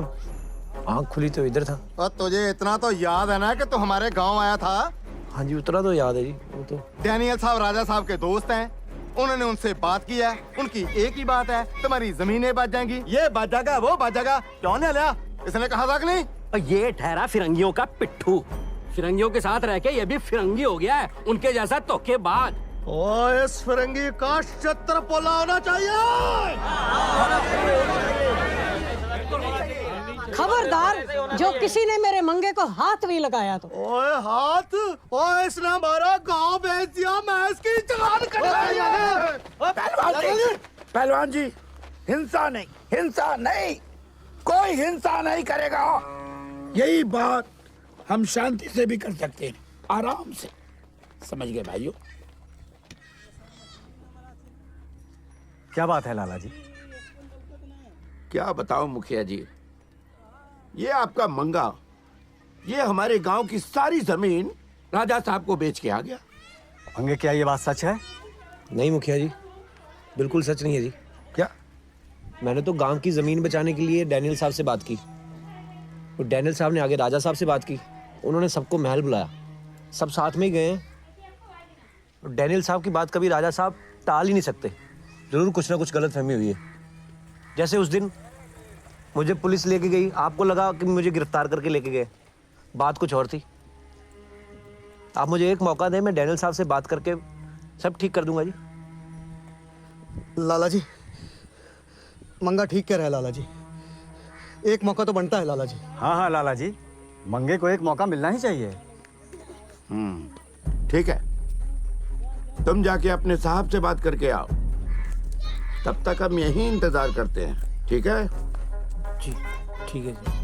आंख खुली तो इधर था। और तुझे इतना तो याद है ना कि तू हमारे गांव आया था? हाँ जी, उतना तो याद है जी। वो तो डैनियल साहब राजा साहब के दोस्त हैं। उन्होंने उनसे बात की है, उनकी एक ही बात है, तुम्हारी जमीनें बच जाएंगी, ये बच जाएगा, वो बच जाएगा। क्यों नहीं लिया? इसने कहा था कि नहीं? और ये ठहरा फिरंगियों का पिट्ठू। फिरंगियों के साथ रह के ये भी फिरंगी हो गया है, उनके जैसा धोखेबाज। ओ, इस फिरंगी का 76 पोला होना चाहिए। खबरदार, जो किसी ने मेरे मंगे को हाथ भी लगाया तो। ओए हाथ, ओए इसने हमारा गांव बेच दिया। मैं इसकी चालान पहलवान जी, हिंसा नहीं, हिंसा नहीं, कोई हिंसा नहीं करेगा। यही बात हम शांति से भी कर सकते हैं, आराम से। समझ गए भाइयों? क्या बात है लाला जी? क्या बताओ मुखिया जी, ये आपका मंगा, ये हमारे गांव की सारी जमीन राजा साहब को बेच के आ गया। मंगे, क्या ये बात सच है? नहीं मुखिया जी, बिल्कुल सच नहीं है जी। क्या? मैंने तो गांव की जमीन बचाने के लिए डैनियल साहब से बात की, और डैनियल साहब ने आगे राजा साहब से बात की। उन्होंने सबको महल बुलाया, सब साथ में ही गए हैं। और डैनियल साहब की बात कभी राजा साहब टाल ही नहीं सकते। जरूर कुछ ना कुछ गलतफहमी हुई है। जैसे उस दिन मुझे पुलिस लेके गई, आपको लगा कि मुझे गिरफ्तार करके लेके गए, बात कुछ और थी। आप मुझे एक मौका दें, मैं डैनियल साहब से बात करके सब ठीक कर दूंगा जी। लाला जी, मंगा ठीक कह रहा है लाला जी, एक मौका तो बनता है लाला जी। हाँ हाँ लाला जी, मंगे को एक मौका मिलना ही चाहिए। ठीक है, तुम जाके अपने साहब से बात करके आओ, तब तक हम यहीं इंतजार करते हैं। ठीक है जी? ठीक है जी।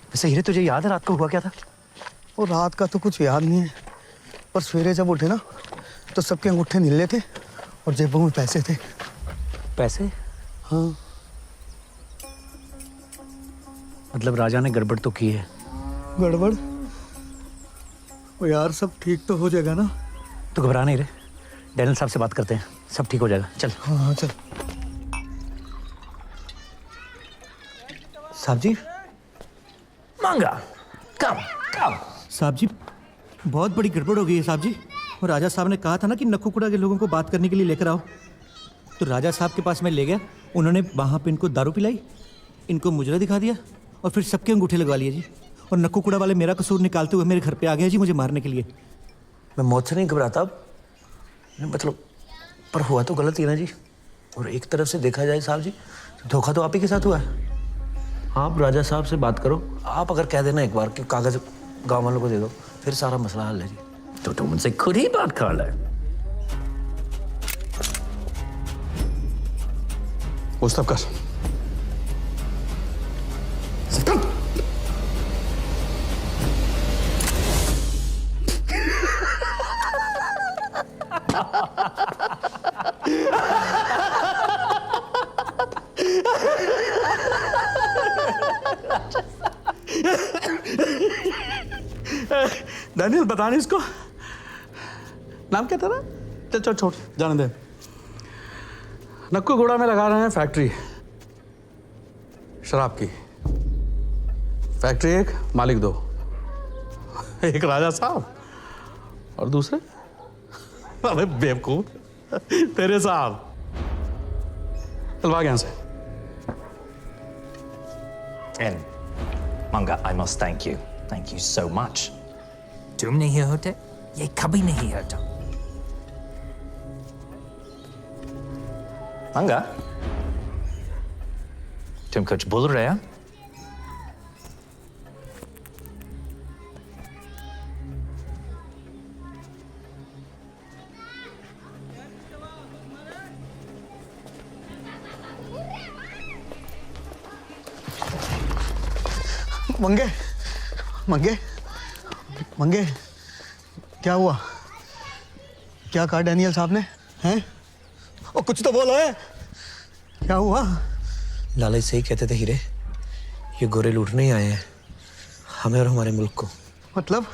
वैसे हीरे, तुझे याद है रात को हुआ क्या था? वो रात का तो कुछ याद नहीं है, पर सवेरे जब उठे ना तो सबके अंगूठे नीले थे और जेबों में पैसे थे। पैसे? हाँ। मतलब राजा ने गड़बड़ तो की है। गड़बड़? वो यार, सब ठीक तो हो जाएगा ना? तो घबरा नहीं रहे, डैनियल साहब से बात करते हैं, सब ठीक हो जाएगा। चल। हाँ हाँ चल। साहब जी, मांगा कम कम। साहब जी, बहुत बड़ी गड़बड़ हो गई है साहब जी। और राजा साहब ने कहा था ना कि नक्कूकुड़ा के लोगों को बात करने के लिए लेकर आओ, तो राजा साहब के पास मैं ले गया। उन्होंने वहाँ पे इनको दारू पिलाई, इनको मुजरा दिखा दिया और फिर सबके अंगूठे लगवा लिए जी। और नक्कूकुड़ा वाले मेरा कसूर निकालते हुए मेरे घर पे आ गए जी मुझे मारने के लिए। मैं मौत से नहीं घबराता, मतलब पर हुआ तो गलत ही ना जी। और एक तरफ से देखा जाए साहब जी, धोखा तो आप ही के साथ हुआ है। आप राजा साहब से बात करो, आप अगर कह देना एक बार कि कागज गांव वालों को दे दो, फिर सारा मसला हल है जी। तो तुम उनसे खुद ही बात कर ले। वो सब कर। डैनियल, बता नहीं इसको नाम क्या तेरा? चल चल छोड़, जाने दे। नक्कूगुड़ा में लगा रहे हैं फैक्ट्री शराब की। फैक्ट्री एक, मालिक दो, एक राजा साहब और दूसरे अरे बेवकूफ तेरे साहब। चल भाग यहां से। And Manga, I must thank you. Thank you so much. तुम नहीं होते, ये कभी नहीं होता। मंगा, तुम कुछ बोल रहे हो? मंगे, मंगे, मंगे, क्या हुआ? क्या कहा डैनियल साहब ने? हैं? और कुछ तो बोलो है, क्या हुआ? लाला सही कहते थे हीरे, ये गोरे लूटने ही आए हैं हमें और हमारे मुल्क को। मतलब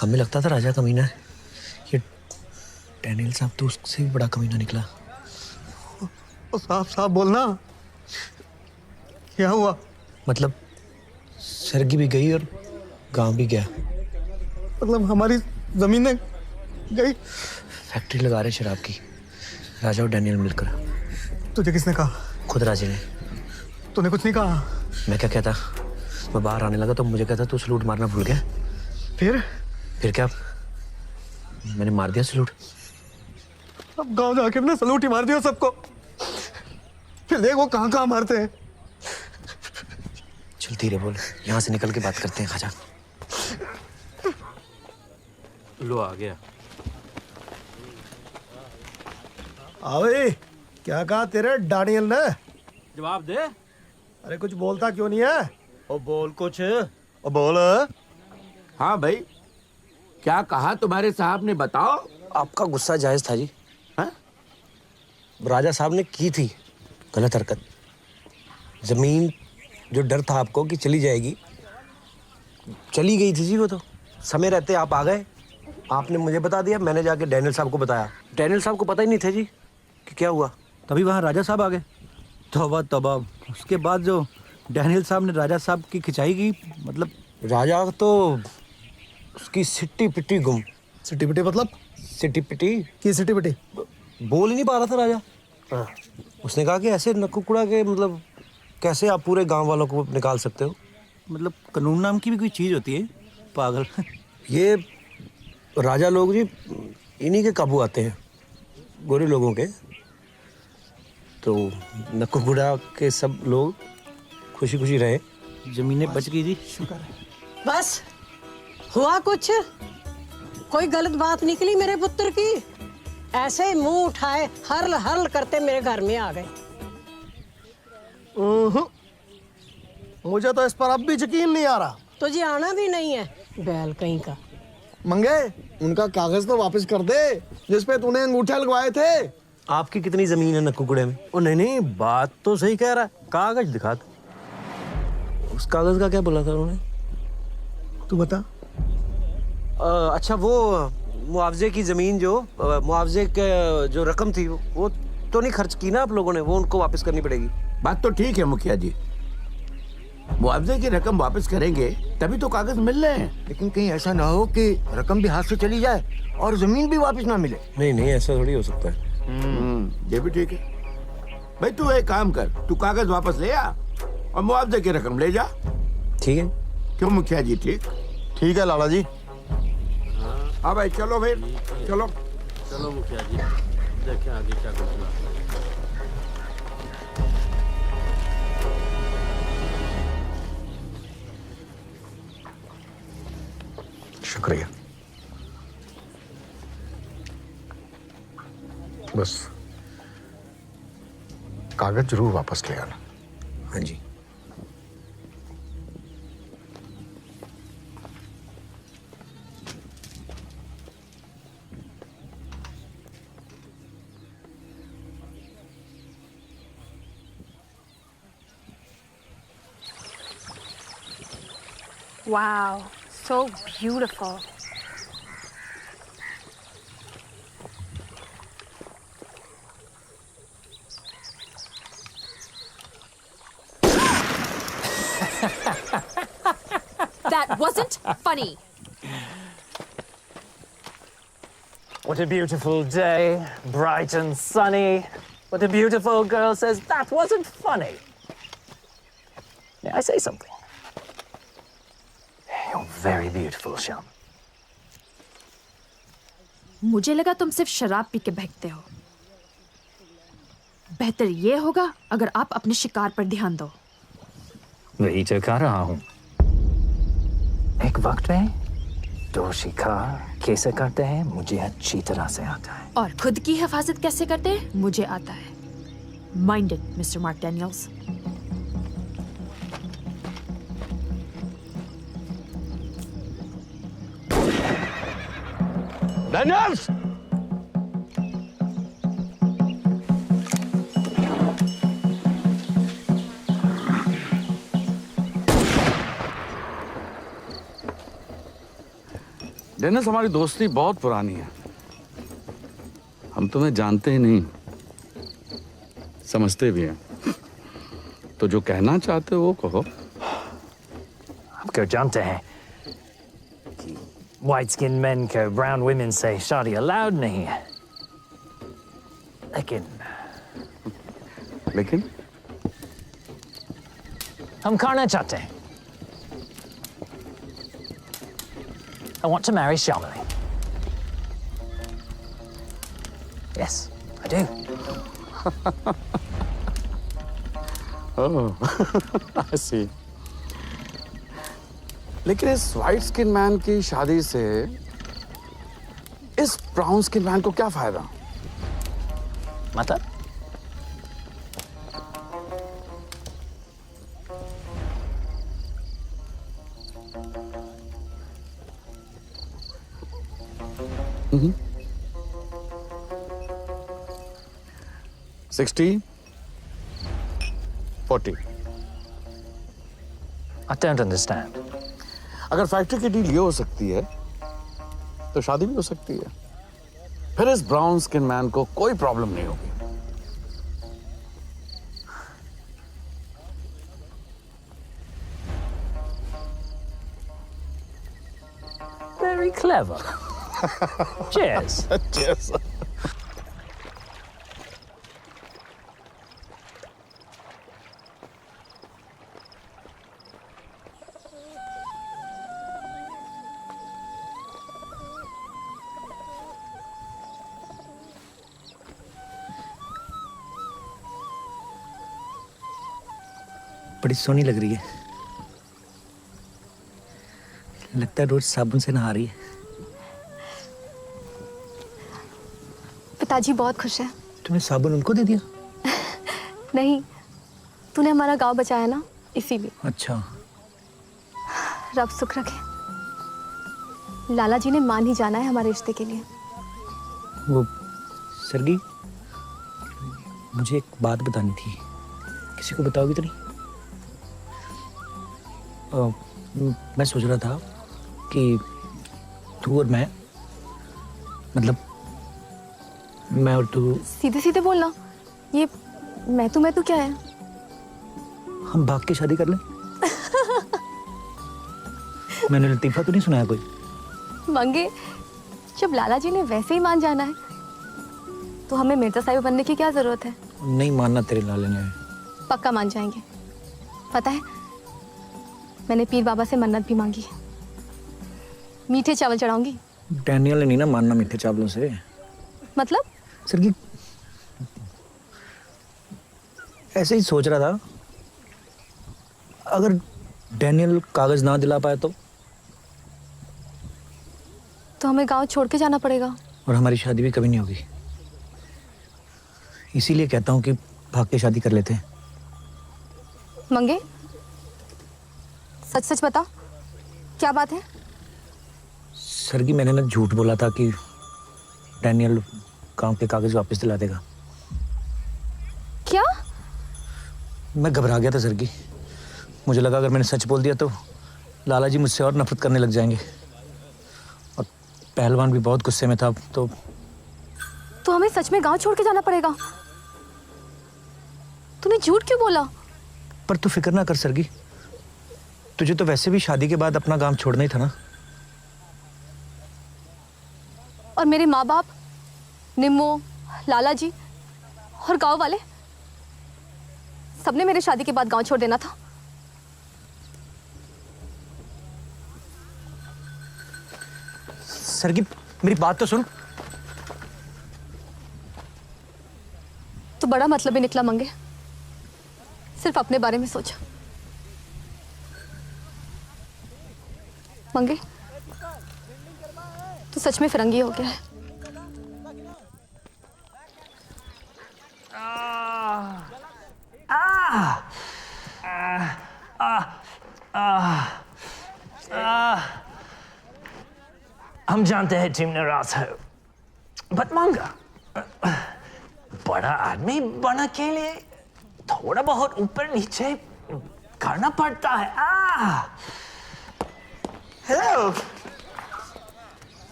हमें लगता था राजा कमीना है, ये डैनियल साहब तो उससे भी बड़ा कमीना निकला। साफ साफ बोलना, क्या हुआ? मतलब सरगी भी गई और गांव भी गया। मतलब हमारी जमीनें गई? फैक्ट्री लगा रहे शराब की, राजा और डैनियल मिलकर। तुझे किसने कहा? खुद राजे ने। तूने कुछ नहीं कहा? मैं क्या कहता, मैं बाहर आने लगा तो मुझे कहता तू सलूट मारना भूल गया। फिर क्या, मैंने मार दिया सलूट। अब गांव जाके अपना सलूट ही मार दिया सबको। फिर देख वो कहाँ कहाँ मारते हैं। चल धीरे बोल, यहाँ से निकल के बात करते हैं। खाजा लो आ गया। अबे क्या कहा तेरे डैनियल ने? जवाब दे। अरे कुछ बोलता क्यों नहीं है? ओ बोल कुछ, ओ बोल। हाँ भाई, क्या कहा तुम्हारे साहब ने, बताओ। आपका गुस्सा जायज था जी। हाँ? राजा साहब ने की थी गलत हरकत। जमीन जो डर था आपको कि चली जाएगी, चली गई थी जी। वो तो समय रहते आप आ गए, आपने मुझे बता दिया, मैंने जाके डैनियल साहब को बताया। डैनियल साहब को पता ही नहीं थे जी कि क्या हुआ। तभी वहाँ राजा साहब आ गए। तौबा तौबा। उसके बाद जो डैनियल साहब ने राजा साहब की खिंचाई की, मतलब राजा तो उसकी सिट्टी पिट्टी गुम। सिट्टी पिट्टी मतलब? सिट्टी पिट्टी की सिट्टी पिट्टी? बोल ही नहीं पा रहा था राजा। हाँ। उसने कहा कि ऐसे नक्कुकुड़ा के मतलब कैसे आप पूरे गांव वालों को निकाल सकते हो? मतलब कानून नाम की भी कोई चीज़ होती है, पागल। ये राजा लोग जी इन्हीं के काबू आते हैं, गोरे लोगों के। तो नक्कुकुड़ा के सब लोग खुशी खुशी रहे, जमीनें बच गई जी, शुक्र है। बस हुआ कुछ? कोई गलत बात निकली मेरे पुत्र की? ऐसे ही मुंह उठाए हर्ल हर्ल करते मेरे घर में आ गए। मुझे तो इस पर अब भी यकीन नहीं आ रहा। तुझे आना भी नहीं है, बैल कहीं का। मंगे, उनका कागज तो वापस कर दे जिसपे तूने अंगूठे लगवाए थे। आपकी कितनी जमीन है नक्कुकुड़े में? ओ नहीं, बात तो सही कह रहा है, कागज दिखा दे। उस कागज का क्या बोला था उन्होंने? तू बता। अच्छा, वो मुआवजे की जमीन जो मुआवजे के जो रकम थी वो तो नहीं खर्च की ना आप लोगों ने? वो उनको वापस करनी पड़ेगी। बात तो ठीक है मुखिया जी, मुआवजे की रकम वापस करेंगे तभी तो कागज मिल रहे हैं। लेकिन कहीं ऐसा ना हो कि रकम भी हाथ से चली जाए और जमीन भी वापस ना मिले। नहीं नहीं, ऐसा थोड़ी हो सकता है। ये भी ठीक है। भाई तू एक काम कर, तू कागज वापस ले आ और मुआवजे की रकम ले जा। ठीक है। क्यों मुखिया जी? ठीक है लाला जी। हाँ भाई चलो भाई, चलो चलो मुखिया जी, देखें आगे क्या कुछ हुआ। शुक्रिया। बस कागज जरूर वापस ले आना। हाँ जी। Wow, so beautiful. That wasn't funny. What a beautiful day, bright and sunny. What a beautiful girl says, that wasn't funny. May I say something? You're very beautiful, Shyam. मुझे लगा तुम सिर्फ शराब पी के बहकते हो। बेहतर ये होगा अगर आप अपने शिकार पर ध्यान दो। वही तो कर रहा हूं। एक वक्त में दो शिकार कैसे करते हैं मुझे अच्छी तरह से आता है। और खुद की हिफाजत कैसे करते हैं मुझे आता है। Mind it mister Mark Daniels. Daniels! Dennis, हमारी दोस्ती बहुत पुरानी है। हम तुम्हें जानते ही नहीं, समझते भी हैं। तो जो कहना चाहते हो वो कहो। आप क्यों जानते हैं कि व्हाइट स्किन मेन को ब्राउन वुमेन से शादी अलाउड नहीं है। लेकिन हम करना चाहते हैं। I want to marry Shamali. Yes, I do. Oh, I see. लेकिन इस व्हाइट स्किन मैन की शादी से इस ब्राउन स्किन मैन को क्या फायदा? मतलब Mm-hmm. 60, 40. I don't understand. अगर फैक्ट्री की डील ये हो सकती है तो शादी भी हो सकती है। फिर इस ब्राउन स्किन मैन को कोई प्रॉब्लम नहीं होगी। Very clever. Cheers. Cheers. बड़ी सोहनी लग रही है। लगता है रोज साबुन से नहा रही है। पिताजी बहुत खुश है। तुमने साबुन उनको दे दिया? नहीं, तूने हमारा गांव बचाया ना, इसीलिए। अच्छा। रब सुख रखे। लाला जी ने मान ही जाना है हमारे रिश्ते के लिए। वो सरगी, मुझे एक बात बतानी थी। किसी को बताओगी तो नहीं? मैं सोच रहा था कि तू और मैं, मतलब मैं और तू, सीधे सीधे बोलना। ये मैं तू क्या है? हम भाग के शादी कर लें। मैंने लतीफा तो नहीं सुनाया कोई? मंगे, जब लाला जी ने वैसे ही मान जाना है तो हमें मिर्जा साहिब बनने की क्या जरूरत है? नहीं मानना तेरे लाले ने। पक्का मान जाएंगे। पता है, मैंने पीर बाबा से मन्नत भी मांगी है। मीठे चावल चढ़ाऊंगी। डैनियल ने नहीं ना मानना मीठे चावलों से। मतलब? सरगी, ऐसे ही सोच रहा था, अगर डैनियल कागज ना दिला पाया तो हमें गांव छोड़ के जाना पड़ेगा और हमारी शादी भी कभी नहीं होगी। इसीलिए कहता हूँ कि भाग के शादी कर लेते हैं। मंगे, सच सच बता, क्या बात है? सरगी, मैंने ना झूठ बोला था कि डैनियल गांव के कागज वापस दिला देगा। क्या? मैं घबरा गया था सरगी। मुझे लगा अगर मैंने सच बोल दिया तो लाला जी मुझसे और नफरत करने लग जाएंगे। और पहलवान भी बहुत गुस्से में था। तो हमें सच में गांव छोड़ के जाना पड़ेगा। तूने झूठ क्यों बोला? पर तू फिक्र ना कर सरगी, तुझे तो वैसे भी शादी के बाद अपना गांव छोड़ना ही था ना। और मेरे माँ बाप, निम्मो, लाला जी और गांव वाले, सबने मेरे शादी के बाद गांव छोड़ देना था। सरगी, मेरी बात तो सुन। तो बड़ा मतलब ही निकला मंगे। सिर्फ अपने बारे में सोचा। मंगे, तू सच में फिरंगी हो गया है। हम जानते हैं टीम नाराज है, बट मंगा, बड़ा आदमी बनने के लिए थोड़ा बहुत ऊपर नीचे करना पड़ता है। Hello,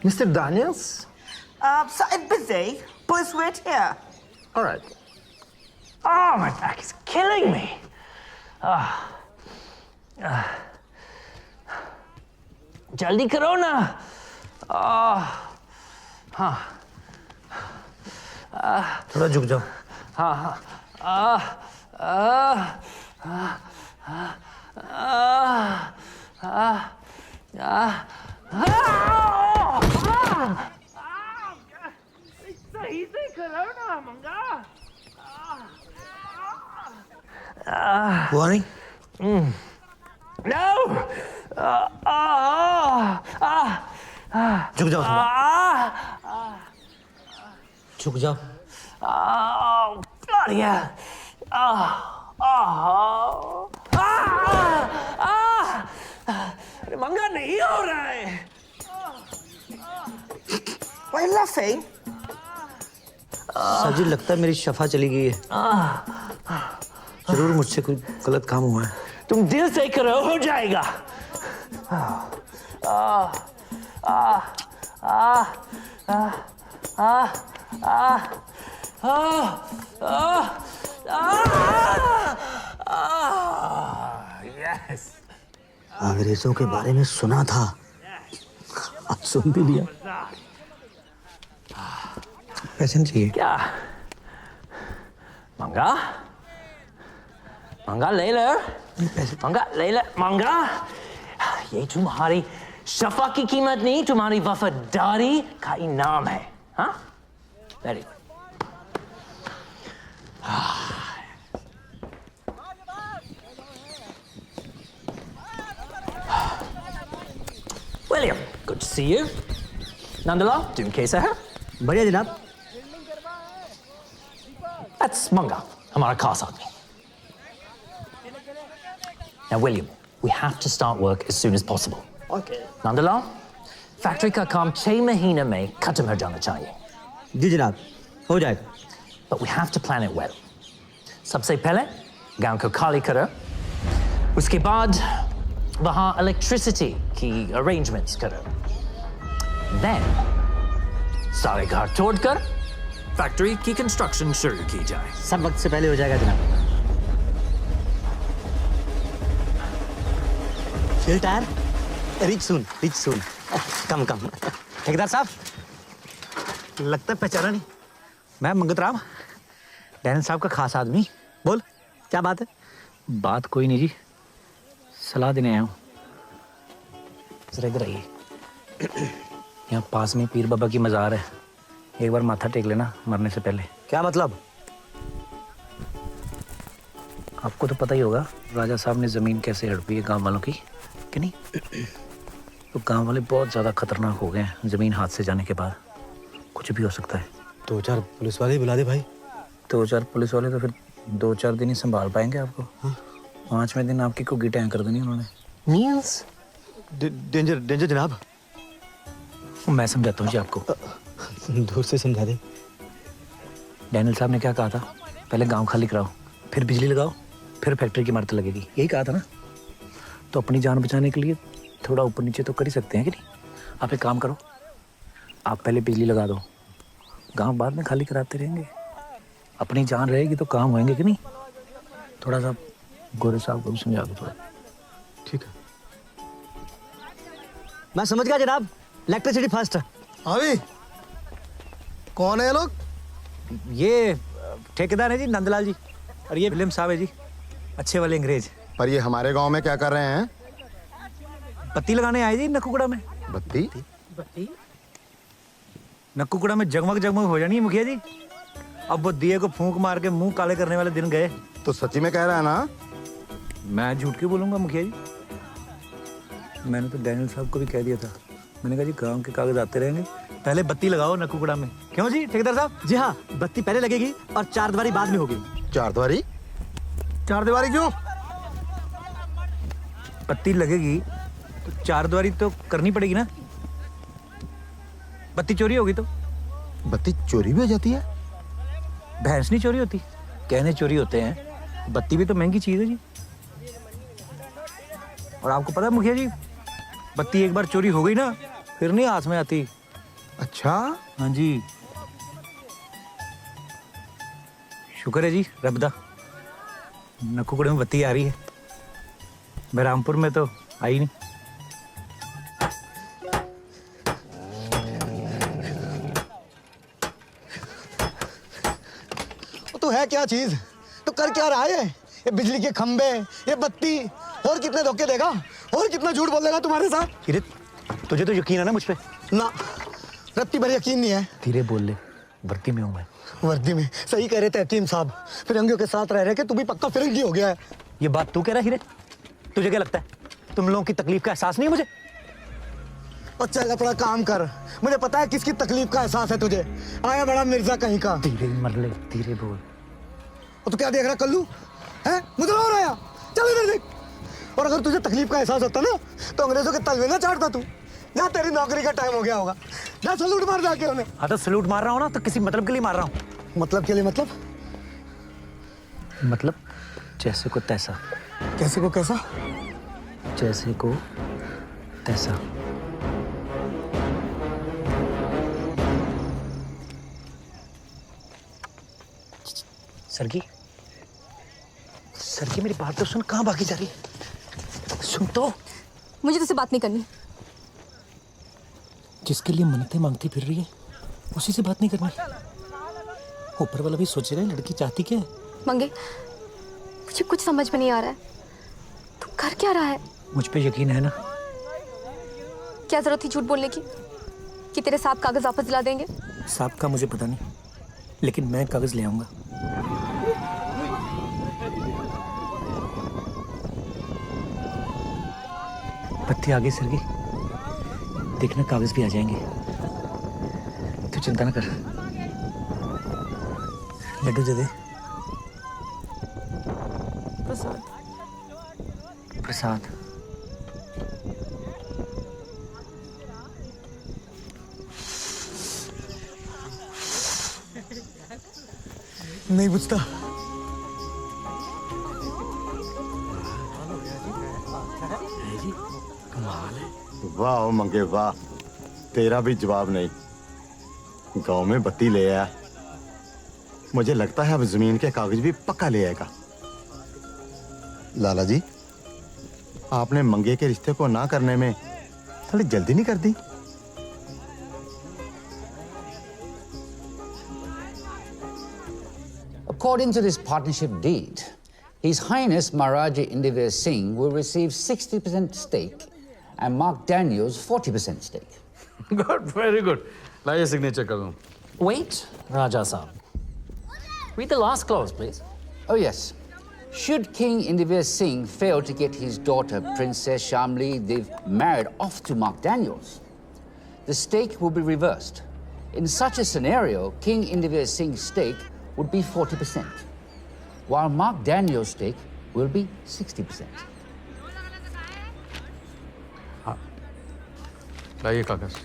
Mr. Daniels. Slightly busy. Please wait here. All right. Oh, my back is killing me. जल्दी करो ना। हाँ। थोड़ा झुक जाओ। हाँ हाँ। सही से करो ना मंगा। हुआ नहीं? No! झुक जाओ। झुक जाओ। Oh, bloody hell. अरे मंगा नहीं हो रहा है. Why are you laughing? Sir ji लगता है मेरी शफा चली गई है. जरूर मुझसे कोई गलत काम हुआ है. तुम दिल से करो, हो जाएगा. यस. अंग्रेजों के बारे में सुना था, अब सुन भी लिया. पैसे नहीं चाहिए क्या? मंगा? मंगा ले लो. मंगा ले ले. मंगा? ये तुम्हारी शफा की कीमत नहीं, तुम्हारी वफादारी का इनाम है. हाँ? Very good. William, good to see you. Nandala, तुम कैसा है? बढ़िया जनाब. That's Manga, हमारा खास आदमी. Now, William, we have to start work as soon as possible. Okay. Nandala, factory का काम 6 महीने में खत्म हो जाना चाहिए. जी जनाब, हो जाएगा. But we have to plan it well. सबसे पहले गांव को खाली करो. उसके बाद वहाँ इलेक्ट्रिसिटी की अरेंजमेंट्स करो. Then सारे घर तोड़कर फैक्ट्री की कंस्ट्रक्शन शुरू की जाए. सब वक्त से पहले हो जाएगा जनाब. Fill tyre. Reach soon. Come. ठेकेदार साहब, लगता है पहचाना नहीं. मैं मंगत राम, डैनियल साहब का खास आदमी. बोल, क्या बात है? बात कोई नहीं जी, सलाह देने आया हूँ. जरा इधर आइए. यहाँ पास में पीर बाबा की मज़ार है. एक बार माथा टेक लेना मरने से पहले. क्या मतलब? आपको तो पता ही होगा राजा साहब ने ज़मीन कैसे हड़पी है गांव वालों की, कि नहीं? तो गांव वाले बहुत ज़्यादा खतरनाक हो गए हैं ज़मीन हाथ से जाने के बाद. कुछ भी हो सकता है. 2-4 पुलिस वाले बुला दे भाई. 2-4 पुलिस वाले तो फिर 2-4 दिन ही संभाल पाएंगे आपको. 5वें दिन आपकी कुगी टैंक कर देनी उन्होंने. मीन्स डेंजर जनाब. मैं समझाता हूँ जी आपको. दूर से समझा दे. डैनियल साहब ने क्या कहा था? पहले गांव खाली कराओ, फिर बिजली लगाओ, फिर फैक्ट्री की इमारत लगेगी. यही कहा था ना? तो अपनी जान बचाने के लिए थोड़ा ऊपर नीचे तो कर ही सकते हैं, कि नहीं? आप एक काम करो, आप पहले बिजली लगा दो, गांव बाद में खाली कराते रहेंगे. अपनी जान रहेगी तो काम होंगे, कि नहीं? थोड़ा सा गोरे साहब को भी समझा दो थोड़ा. ठीक है. मैं समझ गया जनाब. Electricity first. अभी कौन है ये लोग? ये ठेकेदार है जी, नंदलाल जी. और ये विलियम साहब है जी, अच्छे वाले अंग्रेज. पर ये हमारे गांव में क्या कर रहे हैं? बत्ती लगाने आए जी नक्कुकुड़ा में. बत्ती? नक्कुकुड़ा में जगमग हो जानी है मुखिया जी. अब वो दिए को फूंक मार के मुंह काले करने वाले दिन गए. तो सच्ची में कह रहा है ना? मैं झूठ क्यों बोलूंगा मुखिया जी? मैंने तो डैनियल साहब को भी कह दिया था. मैंने कहा जी गांव के कागज आते रहेंगे, पहले बत्ती लगाओ नक्कुकुड़ा में. क्यों जी ठेकेदार साहब? जी हाँ, बत्ती पहले लगेगी और 4 दीवारी बाद में होगी. 4 दीवारी? 4 दीवारी क्यों? बत्ती लगेगी तो 4 दीवारी तो करनी पड़ेगी ना. बत्ती चोरी होगी तो. बत्ती चोरी भी हो जाती है? भैंस नहीं चोरी होती, कहने चोरी होते हैं. बत्ती भी तो महंगी चीज है जी. और आपको पता है मुखिया जी, बत्ती एक बार चोरी हो गई ना, फिर नहीं हाथ में आती. अच्छा? हाँ जी. शुक्र है जी रब दा, नक्कुकुड़े में बत्ती आ रही है. बहरामपुर में तो आई नहीं. तो है क्या चीज? तो कर क्या रहा है? ये बिजली के खंबे, ये बत्ती, और कितने धोखे देगा, और कितना झूठ बोल देगा तुम्हारे साथ? किरित, तुझे तो यकीन है ना मुझ पे? ना, रत्ती भर यकीन नहीं है. धीरे बोल ले, वर्दी में हूँ मैं. वर्दी में? सही कह रहे थे हकीम साहब. फिरंगियों के साथ रह रहे कि तू भी पक्का फिरंगी हो गया है. ये बात तू कह रहा है हीरे? तुझे क्या लगता है तुम लोगों की तकलीफ का एहसास नहीं है मुझे? और चल अपना काम कर। मुझे पता है किसकी तकलीफ का एहसास है तुझे। आया बड़ा मिर्जा कहीं का। धीरे मरले, धीरे बोल। और तू क्या देख रहा कल्लू है? मुझे और आया, चल इधर देख। और अगर तुझे तकलीफ का एहसास होता ना तो अंग्रेजों के तलवे ना चाटता तू। जा, तेरी नौकरी का टाइम हो गया होगा। जा सलूट मार जाके उन्हें। हाँ तो सलूट मार रहा हूँ ना, तो किसी मतलब के लिए मार रहा हूँ। मतलब के लिए मतलब? मतलब जैसे को तैसा। कैसे को कैसा? जैसे को तैसा। सरगी, सरगी मेरी बात तो सुन, कहाँ भागी जा रही है? सुन तो। मुझे तुझसे बात नहीं करनी। जिसके लिए मन्नतें मांगती फिर रही है उसी से बात नहीं करनी। ऊपर वाला भी सोचेगा लड़की चाहती क्या है। मंगे, मुझे कुछ समझ में नहीं आ रहा है। तू कर क्या रहा है? मुझ पे यकीन है ना? क्या जरूरत थी झूठ बोलने की कि तेरे साथ कागज वापस दिला देंगे? सांप का मुझे पता नहीं, लेकिन मैं कागज ले आऊंगा। पत्ती आ गई सरगी, देखना कागज भी आ जाएंगे। तू चिंता ना कर। लड्डू दे दे। प्रसाद। प्रसाद। नहीं बुझता। वाह मंगे वाह, तेरा भी जवाब नहीं। गांव में बत्ती ले आया। मुझे लगता है अब जमीन के कागज भी पक्का ले आएगा। लाला जी, आपने मंगे के रिश्ते को ना करने में थोड़ी जल्दी नहीं कर दी? According to this partnership deed, His Highness Maharaja Indivir Singh will receive 60% stake and Mark Daniels 40% stake. Good, very good. लाइए सिग्नेचर कर दूं। Wait, Raja Saab. Read the last clause, please. Oh yes. Should King Indivir Singh fail to get his daughter Princess Shamli Dev married off to Mark Daniels, the stake will be reversed. In such a scenario, King Indivir Singh's stake would be 40%, while Mark Daniels' stake will be 60%. हाँ, लाइए कागज।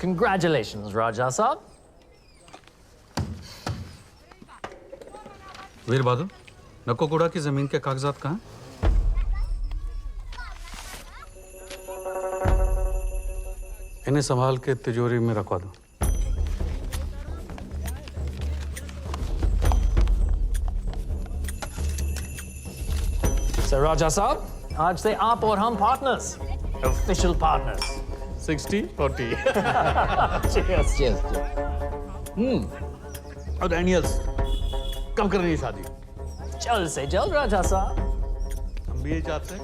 Congratulations, Raja Saab. वीर बहादुर, नक्कोकुड़ा की जमीन के कागजात कहाँ? इन्हें संभाल के तिजोरी में रखवा दो। So, Raja Saab, आज से आप और हम partners, official partners. 60-40। Cheers. Cheers. और डैनियल्स, कब करनी है शादी? जल्द से जल्द, राजा साहब। हम भी यही चाहते हैं।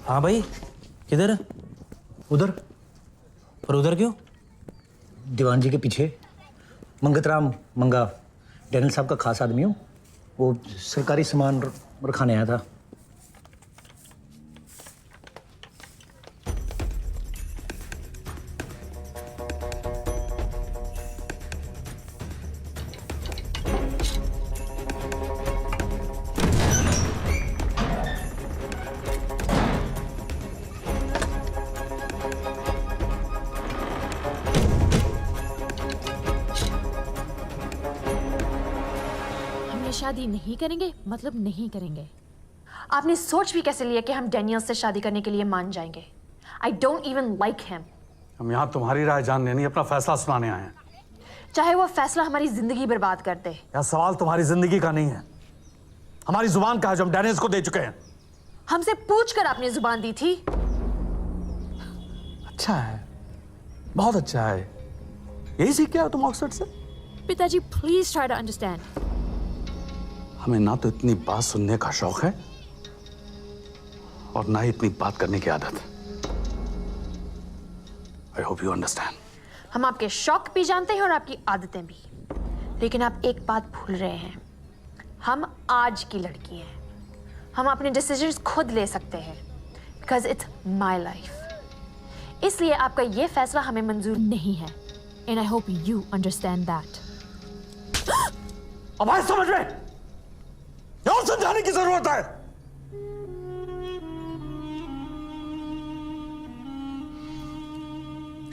हाँ भाई, किधर? उधर। और उधर क्यों? दीवान जी के पीछे मंगतराम मंगा डैनियल साहब का खास आदमी हूँ। वो सरकारी सामान रखाने आया था। शादी नहीं करेंगे मतलब नहीं करेंगे। आपने सोच भी कैसे लिया कि हम डैनियल से शादी करने के लिए मान जाएंगे? I don't even like him. हम यहाँ तुम्हारी राय जानने नहीं, अपना फैसला सुनाने आए हैं। चाहे वो फैसला हमारी जिंदगी बर्बाद कर दे। यह सवाल तुम्हारी जिंदगी का नहीं है, हमारी जुबान का है जो हम डैनियल्स को दे चुके हैं। हमसे पूछकर आपने जुबान दी थी। अच्छा है, बहुत अच्छा है। यही सीख के आए तुम ऑक्सफोर्ड से? पिताजी प्लीज ट्राई टू अंडरस्टैंड। हमें ना तो इतनी बात सुनने का शौक है और ना ही इतनी बात करने की आदत। I hope you understand. हम आपके शौक भी जानते हैं और आपकी आदतें भी, लेकिन आप एक बात भूल रहे हैं, हम आज की लड़की हैं। हम अपने डिसीजंस खुद ले सकते हैं बिकॉज इट्स माई लाइफ। इसलिए आपका ये फैसला हमें मंजूर नहीं है and I hope you understand that. अब आज समझ में और समझाने की जरूरत है।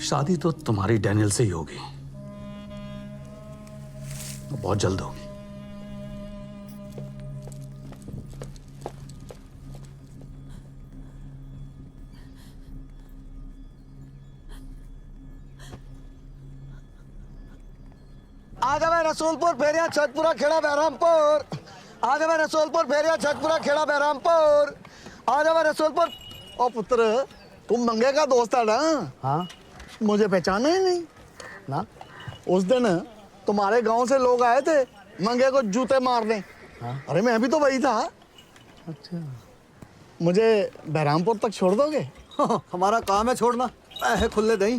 शादी तो तुम्हारी डैनियल से ही होगी, बहुत जल्द होगी। आ जावे रसूलपुर फेरिया छतपुरा खेड़ा बहरामपुर। आ जावे रसूलपुर फेरिया छतपुरा खेड़ा बहरामपुर। आ जावे रसूलपुर। ओ पुत्र, तुम मंगे का दोस्त है ना? हाँ, मुझे पहचाना ही नहीं ना। उस दिन तुम्हारे गांव से लोग आए थे मंगे को जूते मारने। हाँ? अरे मैं भी तो वही था। अच्छा, मुझे बहरामपुर तक छोड़ दोगे? हमारा काम है छोड़ना, पैसे खुले दई।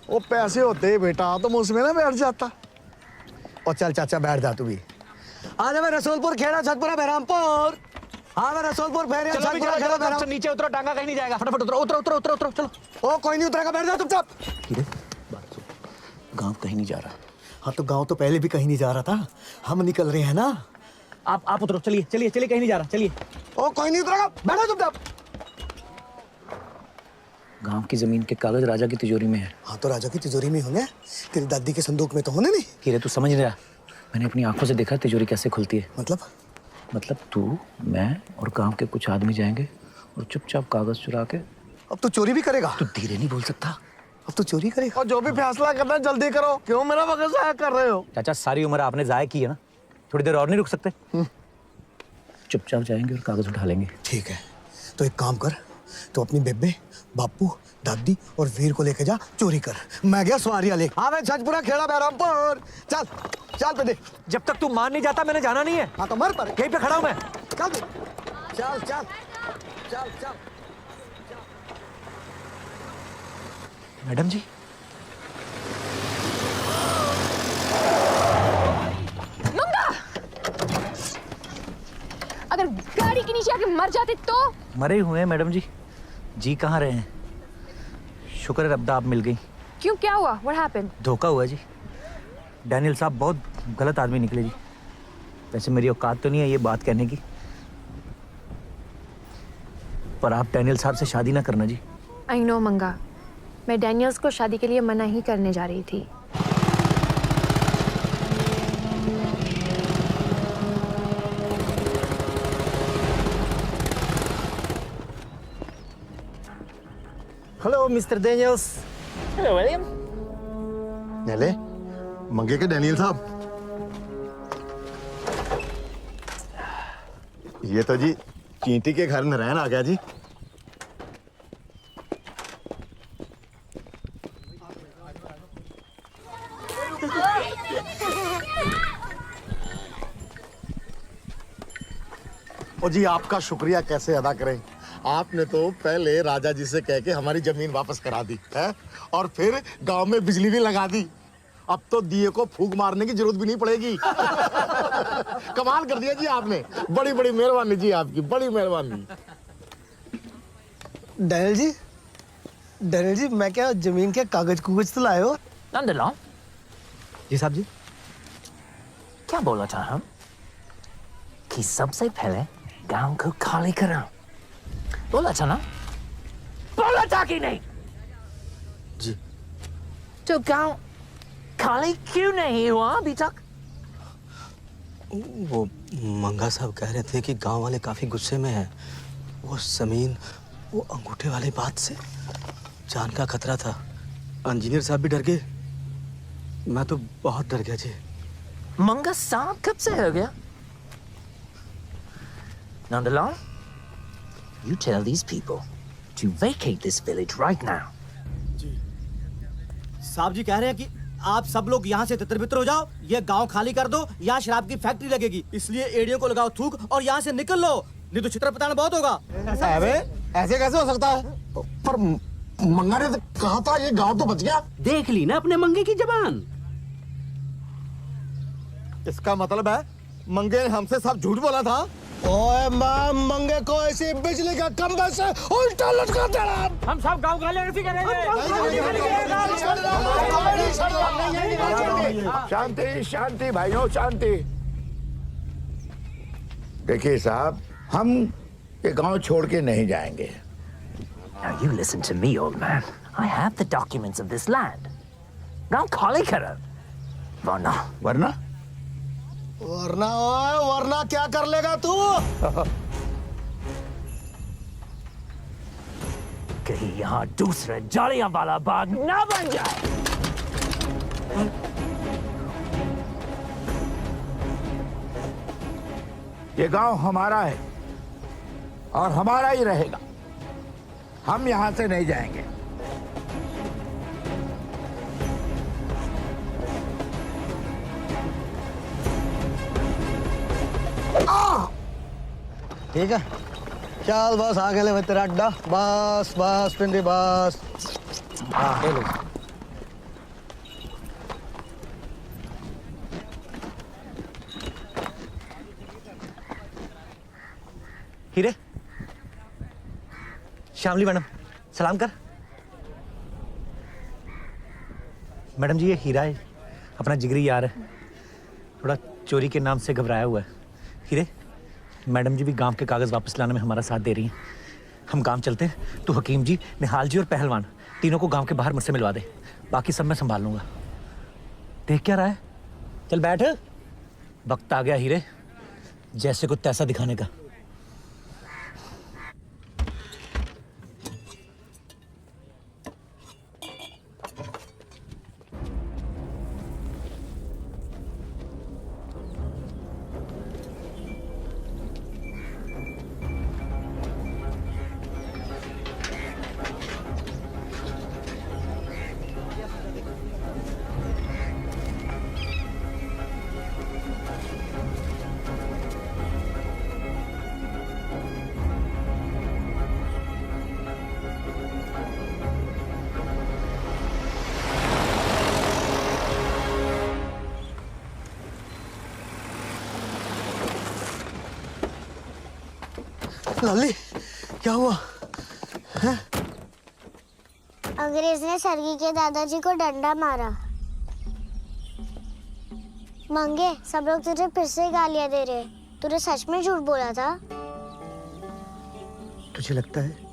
वो पैसे होते बेटा तुम उसमें ना बैठ जाता। और चल चाचा बैठ जा तू भी। आ जा रसूलपुर खेड़ा छतपुरा बहरामपुर। हाँ मैं रसूलपुर फेरिया छतपुरा खेड़ा बहरामपुर। नीचे उतरो, टांगा कहीं नहीं जाएगा। फटाफट उतरो उतरो उतरो उतरो उतरो चलो। ओ कोई नहीं उतरेगा, बैठ जा चुपचाप। बात सुन, गांव कहीं नहीं जा रहा। हाँ तो गांव तो पहले भी कहीं नहीं जा रहा था, हम निकल रहे हैं ना। आप उतरो, चलिए चलिए चलिए, कहीं नहीं जा रहा, चलिए। ओ कोई नहीं उतरेगा, बैठो चुपचाप। गांव की जमीन के कागज राजा की तिजोरी में है। हाँ तो राजा की तिजोरी में होंगे, तेरी दादी के संदूक में तो होने नहीं। हीरे तू समझ नहीं रहा, मैंने अपनी आंखों से देखा तिजोरी कैसे खुलती है। मतलब तू, मैं और गांव के कुछ आदमी जाएंगे और चुपचाप कागज चुरा के। अब तू चोरी भी करेगा? तू धीरे नहीं बोल सकता। अब तू चोरी करेगा? और जो भी फैसला करना है जल्दी करो, क्यों मेरा वक्त जाया कर रहे हो? चाचा सारी उम्र आपने जाया की है ना, थोड़ी देर और नहीं रुक सकते? चुपचाप जाएंगे और कागज उठा लेंगे। ठीक है, तो एक काम कर, तो अपनी बेबे, बापू, दादी और वीर को लेके जा, चोरी कर। मैं गया सवारियां ले। हाँ मैं छतपुरा खेड़ा बहरामपुर। चल चल पे दे। जब तक तू मान नहीं जाता मैंने जाना नहीं है। हाँ तो मर पर, यहीं पे खड़ा हूं मैं। चल चल चल चल चल। मैडम जी, मंगा, अगर गाड़ी के नीचे आके मर जाते तो? मरे हुए हैं मैडम जी, जी कहाँ रहे हैं। शुक्र है रब्दा आप मिल गई। क्यों, क्या हुआ? What happened? धोखा हुआ जी, डैनियल साहब बहुत गलत आदमी निकले जी। वैसे मेरी औकात तो नहीं है ये बात कहने की, पर आप डैनियल साहब से शादी ना करना जी। I know मंगा, मैं डैनियल्स को शादी के लिए मना ही करने जा रही थी। Hello mister Daniels. Hello William. नेले, मंगे के डैनियल साहब। ये तो जी चींटी के घर नारायण आ गया जी। ओ जी आपका शुक्रिया कैसे अदा करें। आपने तो पहले राजा जी से कह के हमारी जमीन वापस करा दी है, और फिर गांव में बिजली भी लगा दी। अब तो दिए को फूंक मारने की जरूरत भी नहीं पड़ेगी। कमाल कर दिया जी आपने, बड़ी बड़ी मेहरबानी जी आपकी, बड़ी मेहरबानी। डैनियल जी मैं क्या जमीन के कागज कुगज तो लाए हो? नंदलाल जी साहब जी, क्या बोला था हम कि सबसे पहले गांव को खाली करा? बोला था ना? बोला था कि नहीं जी? तो गांव खाली क्यों नहीं हुआ अभी तक? वो मंगा साहब कह रहे थे कि गांव वाले काफ़ी गुस्से में हैं। वो ज़मीन, वो अंगूठे वाली बात से जान का खतरा था। इंजीनियर साहब भी डर गए, मैं तो बहुत डर गया जी। मंगा साहब कब से हो गया? Nandalal, you tell these people to vacate this village right now. साहब जी कह रहे हैं कि आप सब लोग यहाँ से तितर-बितर हो जाओ, ये गांव खाली कर दो, यहाँ शराब की फैक्ट्री लगेगी, इसलिए एड़ियों को लगाओ थूक और यहाँ से निकल लो, नहीं तो छितर-पटाना बहुत होगा। ऐसा है बे? ऐसे कैसे हो सकता है? पर मंगा ने तो कहा था ये गांव तो बच गया। देख ली ना अपने मंगे की जबान। इसका मतलब है मंगे ने हमसे सब झूठ बोला था। ओए मां, मंगे को ऐसे बिजली का खंभे से उल्टा लटका देना। हम सब गांव वाले ऐसे करेंगे। शांति शांति भाइयों, शांति। देखिए साहब, हम ये गांव छोड़ के नहीं जाएंगे। Now you listen to me, old man. I have the documents of this land. गांव खाली करो, वरना वरना वरना क्या कर लेगा तू? कहीं यहाँ दूसरे जालियांवाला बाग ना बन जाए। ये गांव हमारा है और हमारा ही रहेगा। हम यहां से नहीं जाएंगे। ठीक है, चल बस आगे ले तेरा अड्डा। बस बस पिंडी बस। हाँ ले लो। हीरे, श्यामली मैडम, सलाम कर। मैडम जी, ये हीरा है, अपना जिगरी यार है, थोड़ा चोरी के नाम से घबराया हुआ है। हीरे, मैडम जी भी गांव के कागज वापस लाने में हमारा साथ दे रही हैं। हम गांव चलते हैं, तो हकीम जी, निहाल जी और पहलवान तीनों को गांव के बाहर मुझसे मिलवा दे, बाकी सब मैं संभाल लूंगा। देख क्या रहा है, चल बैठ। वक्त आ गया हीरे, जैसे कुछ तैसा दिखाने का। लाली, क्या हुआ है? अंग्रेज ने सरगी के दादाजी को डंडा मारा। मंगे, सब लोग तुझे फिर से गालियां दे रहे। तूने सच में झूठ बोला था? तुझे लगता है?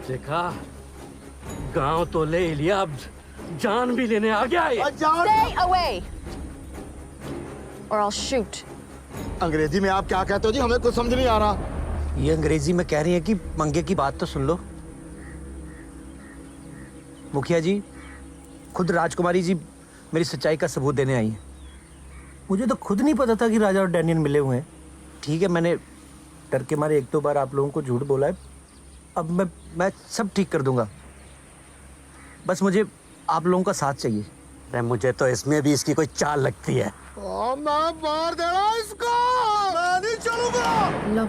देखा, गांव तो ले लिया, अब जान भी लेने आ गया ये। Stay away, or I'll shoot. अंग्रेजी में आप क्या कहते हो जी? हमें कुछ समझ नहीं आ रहा। ये अंग्रेजी में कह रही है कि मंगे की बात तो सुन लो। मुखिया जी, खुद राजकुमारी जी मेरी सच्चाई का सबूत देने आई है। मुझे तो खुद नहीं पता था कि राजा और डैनियल मिले हुए हैं। ठीक है, मैंने डर के मारे एक दो बार आप लोगों को झूठ बोला है, अब मैं सब ठीक कर दूंगा। बस मुझे आप लोगों का साथ चाहिए। अरे मुझे तो इसमें भी इसकी कोई चाल लगती है। मैं मार देना इसको, मैं नहीं चलूंगा। लो,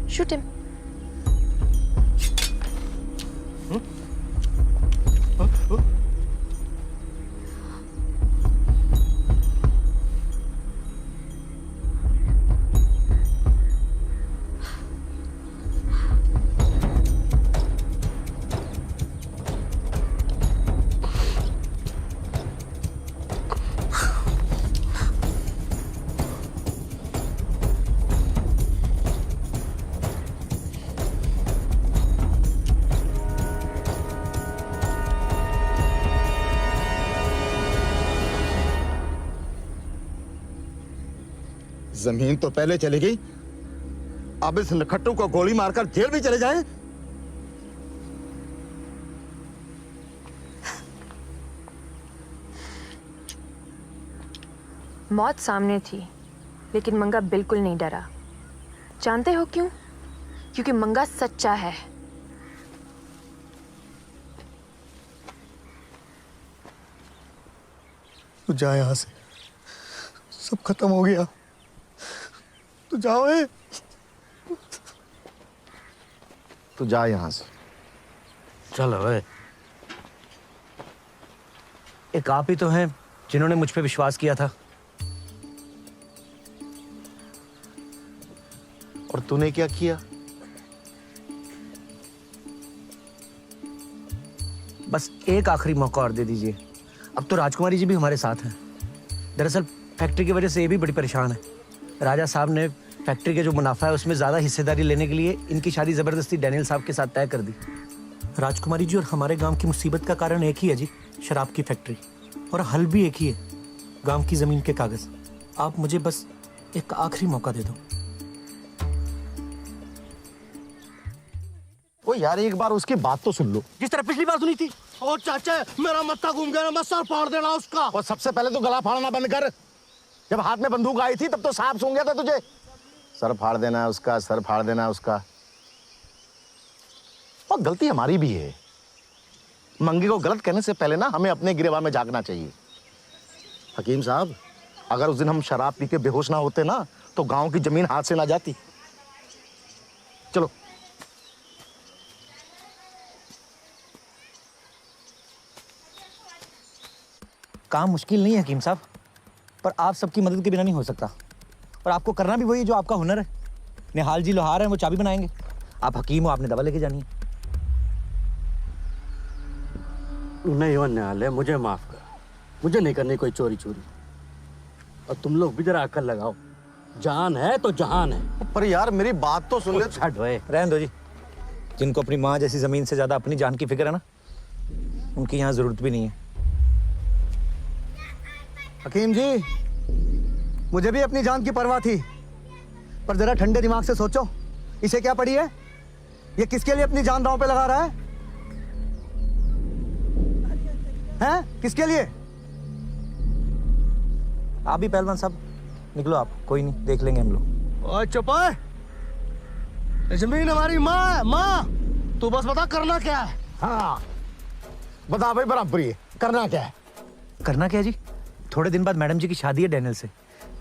shoot him. जमीन तो पहले चली गई, अब इस नखट्टू को गोली मारकर जेल भी चले जाएं? मौत सामने थी, लेकिन मंगा बिल्कुल नहीं डरा। जानते हो क्यों? क्योंकि मंगा सच्चा है। तू जा यहाँ से, सब खत्म हो गया। तू जाओ। तू जा यहाँ से। चलो ओए। एक आप ही तो हैं जिन्होंने मुझ पे विश्वास किया था। और तूने क्या किया? बस एक आखिरी मौका और दे दीजिए। अब तो राजकुमारी जी भी हमारे साथ हैं। दरअसल फैक्ट्री की वजह से ये भी बड़ी परेशान है। राजा साहब ने फैक्ट्री के जो मुनाफा है उसमें ज़्यादा हिस्सेदारी लेने के लिए इनकी शादी ज़बरदस्ती डैनियल साहब के साथ तय कर दी। राजकुमारी जी और हमारे गांव की मुसीबत का कारण एक ही है जी, शराब की फैक्ट्री। और हल भी एक ही है, गांव की ज़मीन के कागज़। आप मुझे बस एक आखिरी मौका दे दो। ओ यार, एक बार उसकी बात तो सुन लो। जिस तरह पिछली बार सुनी थी। ओ चाचा, मेरा मत्था घूम गया ना, मैं सर फाड़ देना उसका। और सबसे पहले तो गला फाड़ना बंद कर। जब हाथ में बंदूक आई थी तब तो सांप सूंघ गया था तुझे। सर फाड़ देना है उसका, सर फाड़ देना है उसका। और गलती हमारी भी है। मंगी को गलत कहने से पहले ना हमें अपने गिरेबान में झांकना चाहिए। हकीम साहब, अगर उस दिन हम शराब पी के बेहोश ना होते ना तो गांव की जमीन हाथ से ना जाती। चलो। काम मुश्किल नहीं है हकीम साहब, पर आप सबकी मदद के बिना नहीं हो सकता। और आपको करना भी वही जो आपका हुनर है। निहाल जी लोहार हैं, वो चाबी बनाएंगे। आप हकीम हो, आपने दवा लेके जानी है। नहीं हो निहाल है, मुझे माफ कर। मुझे नहीं करनी कोई चोरी चोरी। और तुम लोग भी जरा अकल लगाओ। जान है तो जहान है। पर यार मेरी बात तो सुन ले। छठ भाई रहने दो जी। जिनको अपनी माँ जैसी जमीन से ज्यादा अपनी जान की फिक्र है ना, उनकी यहाँ जरूरत भी नहीं है। हकीम जी, मुझे भी अपनी जान की परवाह थी, पर जरा ठंडे दिमाग से सोचो, इसे क्या पड़ी है? ये किसके लिए अपनी जान दांव पे लगा रहा है? हैं? किसके लिए? आप भी पहलवान साहब निकलो। आप कोई नहीं, देख लेंगे हम लोग। ओए चुप है। जमीन हमारी माँ है, माँ। तू बस बता करना क्या है? हाँ बता भाई, बराबरी है। करना क्या है? करना क्या है जी? थोड़े दिन बाद मैडम जी की शादी है डैनियल से।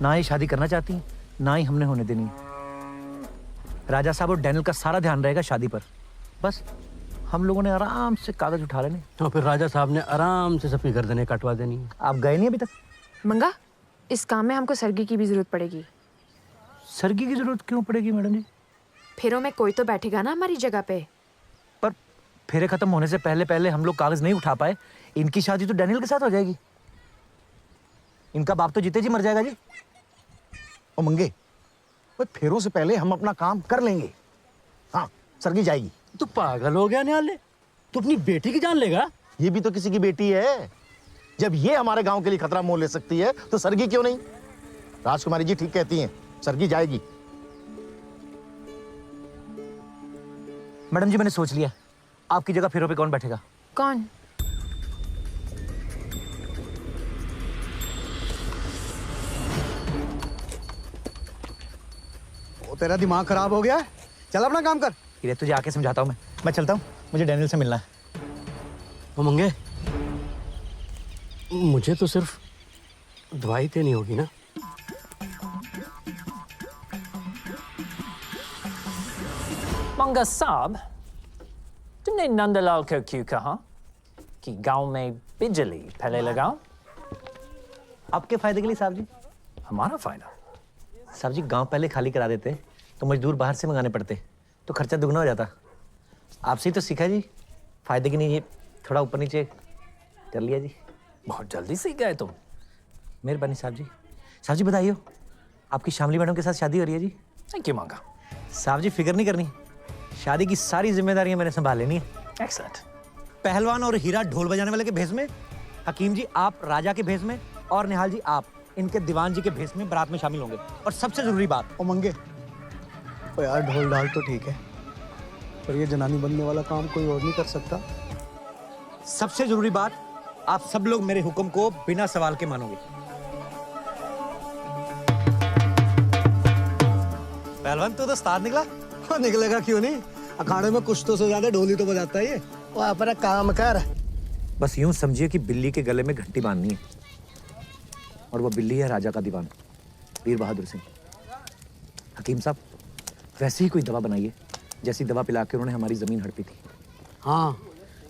ना ही शादी करना चाहती हैं, ना ही हमने होने देनी है। राजा साहब और डैनियल का सारा ध्यान रहेगा शादी पर। बस हम लोगों ने आराम से कागज उठा लेने। तो फिर राजा साहब ने आराम से सबकी गर्दनें कटवा देनी है। आप गए नहीं अभी तक? मंगा, इस काम में हमको सरगी की भी जरूरत पड़ेगी। सरगी की जरूरत क्यों पड़ेगी मैडम जी? फेरों में कोई तो बैठेगा ना हमारी जगह पे। पर फेरे खत्म होने से पहले पहले हम लोग कागज नहीं उठा पाए, इनकी शादी तो डैनियल के साथ हो जाएगी। इनका बाप तो जीते जी मर जाएगा जी। ओ मंगे, फेरों से पहले हम अपना काम कर लेंगे। हाँ, सरगी जाएगी। तू पागल हो गया निहाल? तू अपनी बेटी की जान लेगा? ये भी तो किसी की बेटी है। जब ये हमारे गांव के लिए खतरा मोल ले सकती है तो सरगी क्यों नहीं? राजकुमारी जी ठीक कहती हैं, सरगी जाएगी। मैडम जी मैंने सोच लिया, आपकी जगह फेरों पे कौन बैठेगा? कौन? ओ, तेरा दिमाग खराब हो गया है? चल अपना काम कर। ये तुझे आके समझाता हूँ मैं चलता हूँ, मुझे डैनियल से मिलना है। वो मंगे, मुझे तो सिर्फ दवाई देनी होगी ना? मंगा साहब, तुमने नंदलाल को क्यों कहा कि गांव में बिजली पहले लगाओ? आपके फायदे के लिए साहब जी। हमारा फायदा? साहब जी, गांव पहले खाली करा देते तो मजदूर बाहर से मंगाने पड़ते, तो खर्चा दुगना हो जाता। आपसे ही तो सीखा जी, फायदे के लिए थोड़ा ऊपर नीचे कर लिया जी। बहुत जल्दी सीख गए तुम। मेहरबानी साहब जी। साहब जी बताइए, आपकी शामली मैडम के साथ शादी हो रही है जी? थैंक यू मंगा। साहब जी फिक्र नहीं करनी, शादी की सारी जिम्मेदारियां मैंने संभाल लेनी है। एक्सीलेंट। पहलवान और हीरा ढोल बजाने वाले के भेष में, हकीम जी आप राजा के भेष में, और निहाल जी आप इनके दीवान जी के भेष में बारात में शामिल होंगे। और सबसे जरूरी बात, ओ मंगे, ओ यार ढोल ढाल तो ठीक है, पर ये जनानी बनने वाला काम कोई और नहीं कर सकता। सबसे जरूरी बात, आप सब लोग मेरे हुक्म को बिना सवाल के मानोगे। पहलवान तू तो उस्ताद निकला। हाँ निकलेगा क्यों नहीं, अखाड़े में कुश्तों से ज्यादा ढोली तो बजाता है ये। वो अपना काम कर। बस यूं समझिए कि बिल्ली के गले में घंटी बांधनी है, और वो बिल्ली है राजा का दीवान वीर बहादुर सिंह। हकीम साहब, वैसे ही कोई दवा बनाइए जैसी दवा पिला के उन्होंने हमारी जमीन हड़पी थी। हाँ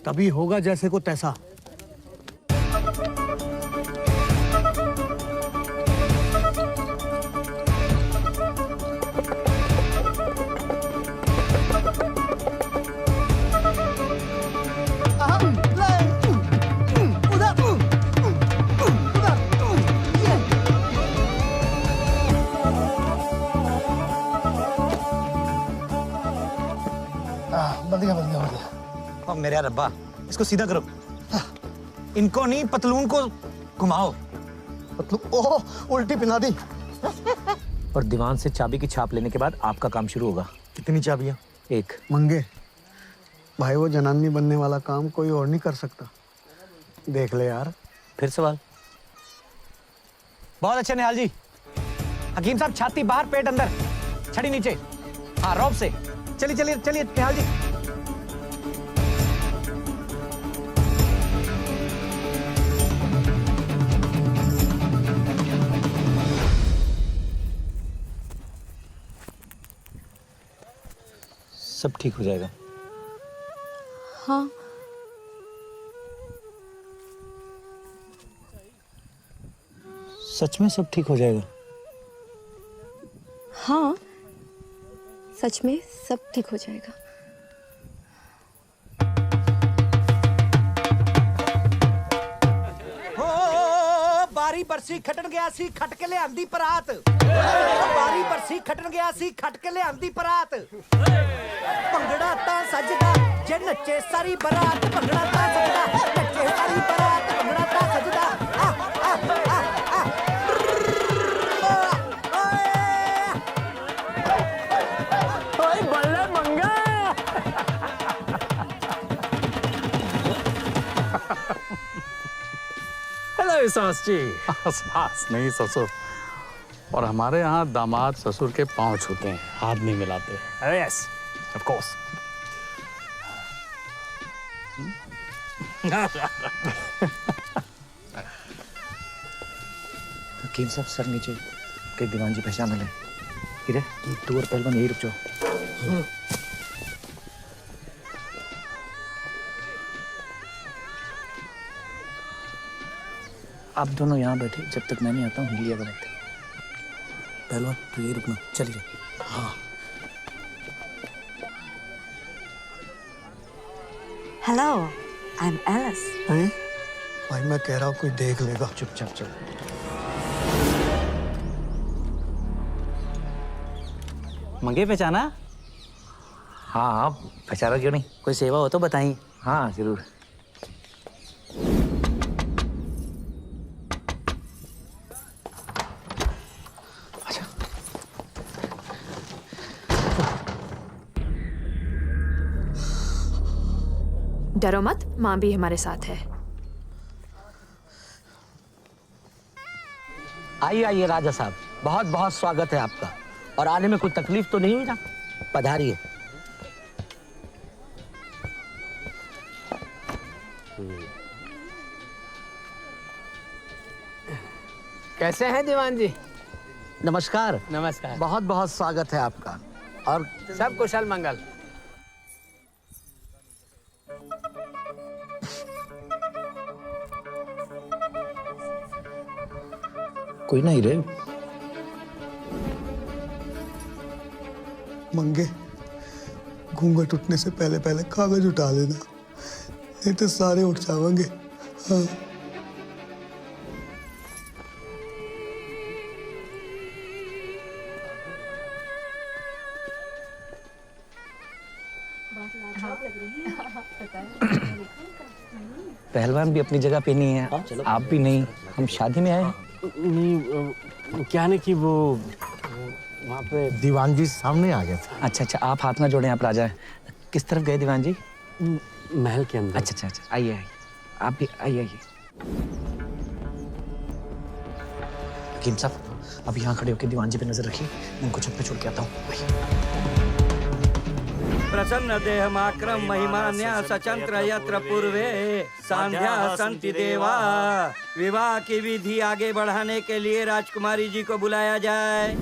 तभी होगा जैसे को तैसा। बढ़िया बढ़िया बढ़िया। और मेरे रब्बा, इसको सीधा करो। इनको नहीं, पतलून को घुमाओ। पतलून, ओह उल्टी पिना दी। और दीवान से चाबी की छाप लेने के बाद आपका काम शुरू होगा। कितनी चाबियां? एक। मंगे भाई, वो जनानी बनने वाला काम कोई और नहीं कर सकता। देख ले यार। फिर सवाल? बहुत अच्छे निहाल जी। हकीम साहब, छाती बाहर, पेट अंदर, छड़ी नीचे। हाँ, रौब से। चलिए चलिए चलिए निहाल जी। सब ठीक हो जाएगा। हाँ। सच में सब ठीक हो जाएगा? हाँ, सच में सब ठीक हो जाएगा। हो बारी बरसी खटन गया सी खट के ले आंदी परात। बारी बरसी खटन गया सी खट के ले आंदी परात। भंगड़ा ता सजदा जे नचे सारी बरात। भंगड़ा ता सजदा नचे सारी बरात। भंगड़ा ता सजदा आ आ आ आ। ओए बल्ले मंगा। हेलो सास जी। सास नहीं ससुर। और हमारे यहाँ दामाद ससुर के पांव छूते हैं, हाथ नहीं मिलाते। Yes of course. हकीम साहब, सर नीचे के दीवान जी पहचान ले। हीरे, तू और पहलवान यही रुक जाओ। आप दोनों यहाँ बैठे, जब तक मैं नहीं आता हूँ हिलिया बनाते। पहलवान तू यही रुकना, चलिए। हाँ। Hello, I am Alice. भाई मैं कह रहा हूँ कोई देख लेगा। चुपचाप चल। मंगे पहचाना? हाँ हाँ, पहचाना क्यों नहीं? कोई सेवा हो तो बताइए। हाँ जरूर। डरो मत, माँ भी हमारे साथ है। आइए आइए राजा साहब, बहुत बहुत स्वागत है आपका। और आने में कोई तकलीफ तो नहीं हुई ना? पधारिए। कैसे हैं दीवान जी? नमस्कार। नमस्कार। बहुत बहुत स्वागत है आपका। और सब कुशल मंगल। कोई नहीं रे। मंगे, घूंघट उठने से पहले पहले कागज उठा लेना, नहीं तो सारे उठ जाएंगे। हाँ। पहलवान भी अपनी जगह पे नहीं है, आप भी नहीं। हम शादी में आए हैं। नहीं क्या नहीं कि वो वहाँ पे दीवान जी सामने आ गए थे। अच्छा अच्छा, आप हाथ ना जोड़ें, आप राजा हैं। किस तरफ गए दीवान जी? महल के अंदर। अच्छा अच्छा अच्छा, आइए आइए, आप भी आइए आइए। हकीम साहब, अब यहाँ खड़े होकर दीवान जी पे नजर रखिए, मैं उनको छत पे छोड़ के आता हूँ। प्रसन्न देहमाक्रम महिमान्या सचंत्र यत्र पूर्वे संध्या संति देवा। विवाह की विधि आगे बढ़ाने के लिए राजकुमारी जी को बुलाया जाए।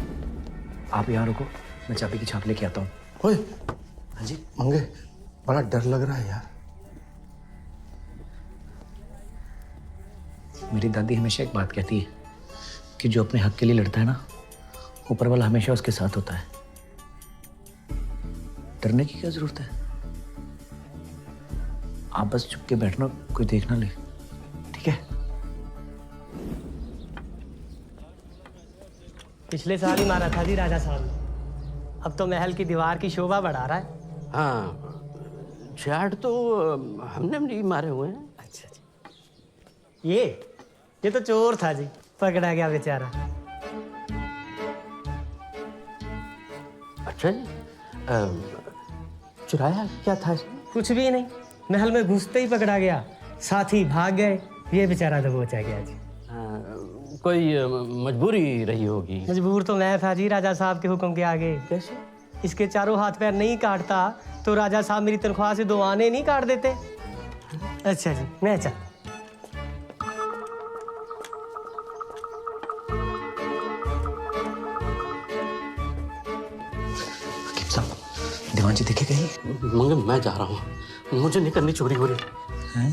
आप यहाँ रुको, मैं चाबी की छाप लेके आता हूँ। ओए, हाँ जी मंगे, बड़ा डर लग रहा है यार। मेरी दादी हमेशा एक बात कहती है कि जो अपने हक के लिए लड़ता है ना, ऊपर वाला हमेशा उसके साथ होता है। डरने की क्या जरूरत है? आप बस चुप के बैठना, कोई देख ना ले, ठीक है? पिछले साल ही मारा था जी राजा साहब ने। अब तो महल की दीवार की शोभा बढ़ा रहा है। हाँ, झाड़ तो हमने नहीं मारे हुए हैं। अच्छा जी। ये तो चोर था जी, पकड़ा गया बेचारा। अच्छा जी, चुराया क्या था इसमें? कुछ भी नहीं, महल में घुसते ही पकड़ा गया, साथी भाग गए, ये बेचारा दबोचा गया जी। कोई मजबूरी रही होगी। मजबूर तो मैं था जी राजा साहब के हुक्म के आगे। कैसे? इसके चारों हाथ पैर नहीं काटता तो राजा साहब मेरी तनख्वाह से 2 आने नहीं काट देते। अच्छा जी, मैं चल। हकीम साहब, दीवान जी देखे कहीं? मंगे, मैं जा रहा हूँ, मुझे नहीं करनी चोरी वोरी। हैं?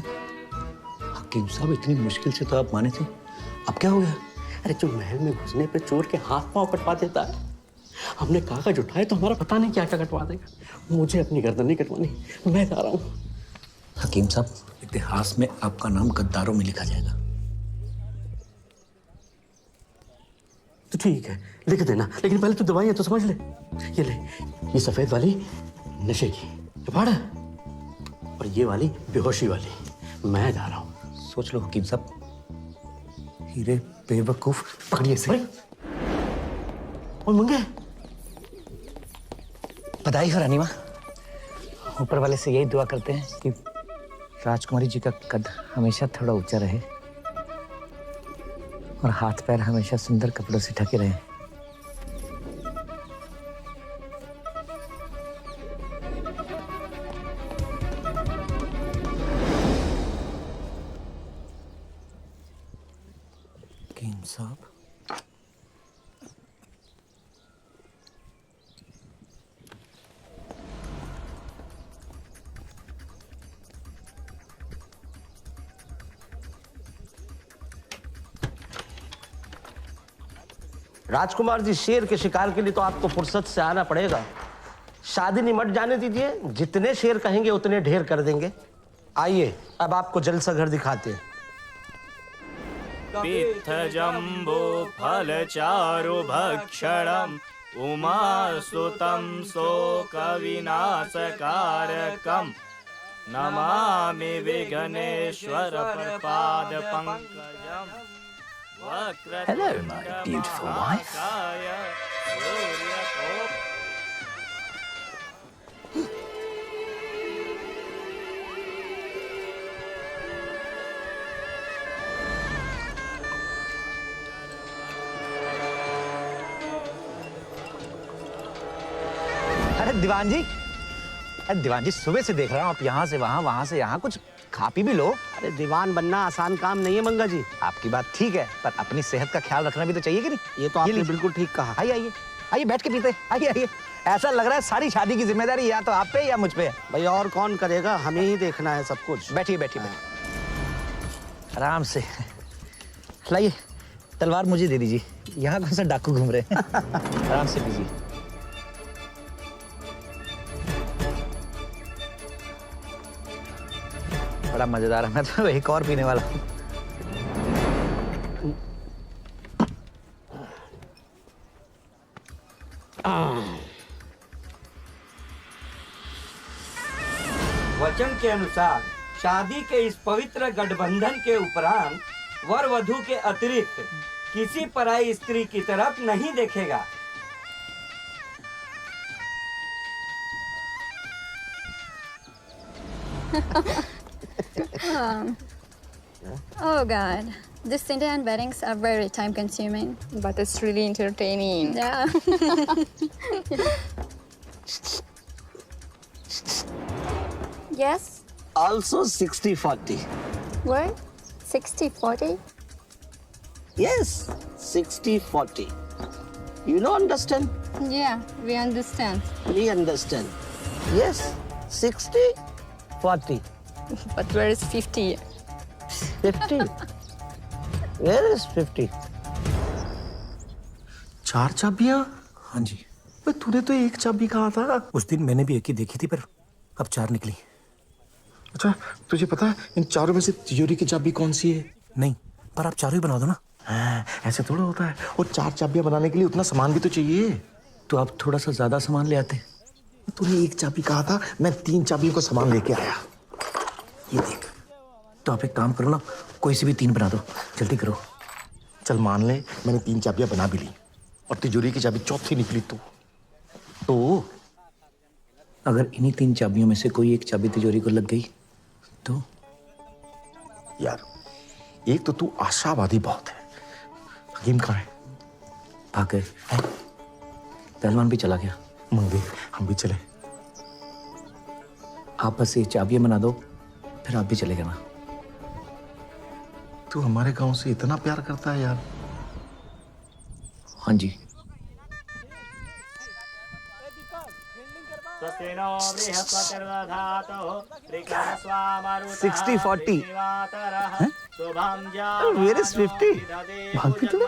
हकीम साहब, इतनी मुश्किल से तो आप माने थे, अब क्या हो गया? अरे जो महल में घुसने पे चोर के हाथ पांव कटवा देता है, हमने कागज उठाए तो हमारा पता नहीं क्या क्या कटवा देगा। मुझे अपनी गर्दन नहीं कटवानी, मैं जा रहा हूँ। हकीम साहब, इतिहास में आपका नाम गद्दारों में लिखा जाएगा। तो ठीक है, लिख देना, लेकिन पहले तो दवाइयाँ तो समझ ले। ये ले, ये सफेद वाली नशे की पहाड़ है, और ये वाली बेहोशी वाली। मैं जा रहा हूँ। सोच लो हकीम साहब, हीरे बेवकूफ, पकड़िए से। और मंगे, बधाई हो रानी माँ। ऊपर वाले से यही दुआ करते हैं कि राजकुमारी जी का कद हमेशा थोड़ा ऊंचा रहे और हाथ पैर हमेशा सुंदर कपड़ों से ढके रहे। हकीम साहब, राजकुमार जी, शेर के शिकार के लिए तो आपको फुर्सत से आना पड़ेगा। शादी नहीं, मत जाने दीजिए, जितने शेर कहेंगे उतने ढेर कर देंगे। आइए, अब आपको जलसा घर दिखाते हैं। पित्थ जम्बो फल चारु भक्षणम उमासुतं शोक विनाशकारकम Namami Vighneshwar प्रपाद Pankajam. Hello, my beautiful wife. अरे दीवान जी, सुबह से देख रहा हूँ आप यहाँ से वहाँ, वहाँ से यहाँ, कुछ खा पी भी लो। अरे दीवान बनना आसान काम नहीं है मंगा जी। आपकी बात ठीक है, पर अपनी सेहत का ख्याल रखना भी तो चाहिए कि नहीं? ये तो आपने बिल्कुल ठीक कहा। आइए आइए आइए, बैठ के पीते, आइए आइए। ऐसा लग रहा है सारी शादी की जिम्मेदारी या तो आप पे या मुझ पे। भाई और कौन करेगा, हमें ही देखना है सब कुछ। बैठिए बैठिए बैठिए, आराम से। लाइए, तलवार मुझे दे दीजिए, यहाँ कौन सा डाकू घूम रहे हैं। आराम से लीजिए। बड़ा मजेदार है, मैं तो एक और पीने वाला हूँ। वचन के अनुसार शादी के इस पवित्र गठबंधन के उपरांत वर वधु के अतिरिक्त किसी पराई स्त्री की तरफ नहीं देखेगा। Oh God, these Indian weddings are very time consuming. But it's really entertaining. Yeah. Yes? Also 60-40. What? 60-40? Yes, 60-40. You know, understand? Yeah, we understand. We understand. Yes, 60-40. But where is 50? 50? Where is 50? 4 चाबियां? हाँ जी। पर तूने तो 1 चाबी कहा था। उस दिन मैंने भी 1 ही देखी थी, पर अब 4 निकली। अच्छा, तुझे पता है इन चारों में से तिजोरी की चाबी कौन सी है? नहीं, पर आप चारों ही बना दो ना। हाँ, ऐसे थोड़ा होता है। और 4 चाबियां बनाने के लिए उतना सामान भी तो चाहिए। तो आप थोड़ा सा ज्यादा सामान ले आते। तूने 1 चाबी कहा था, मैं 3 चाबियों का सामान लेके आया। ये देख। तो आप एक काम करो ना, कोई सी भी 3 बना दो। जल्दी करो। चल मान ले मैंने 3 चाबियां बना भी ली और तिजोरी की चाबी चौथी निकली तो अगर इन्हीं 3 चाबियों में से कोई एक चाबी तिजोरी को लग गई तो? यार, एक तो तू आशावादी बहुत है। हकीम कहाँ है? भाग गए। पहलवान भी चला गया। मंगे, हम भी चले। आप बस ये चाबियां बना दो, फिर आप भी चले जाना। तू हमारे गांव से इतना प्यार करता है यार। हाँ जी। Sixty, 40. Where is 50? भाग भी तूने?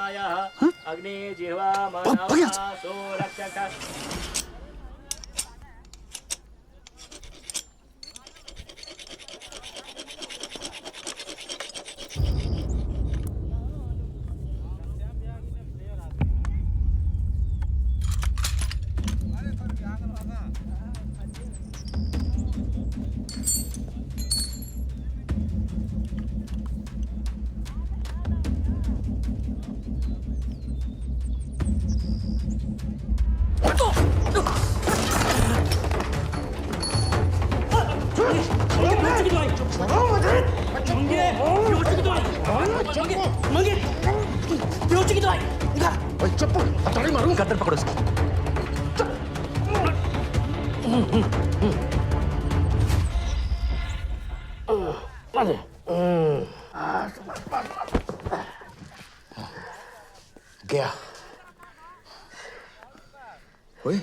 गर्दन पकड़ो इसकी। गया। ओए,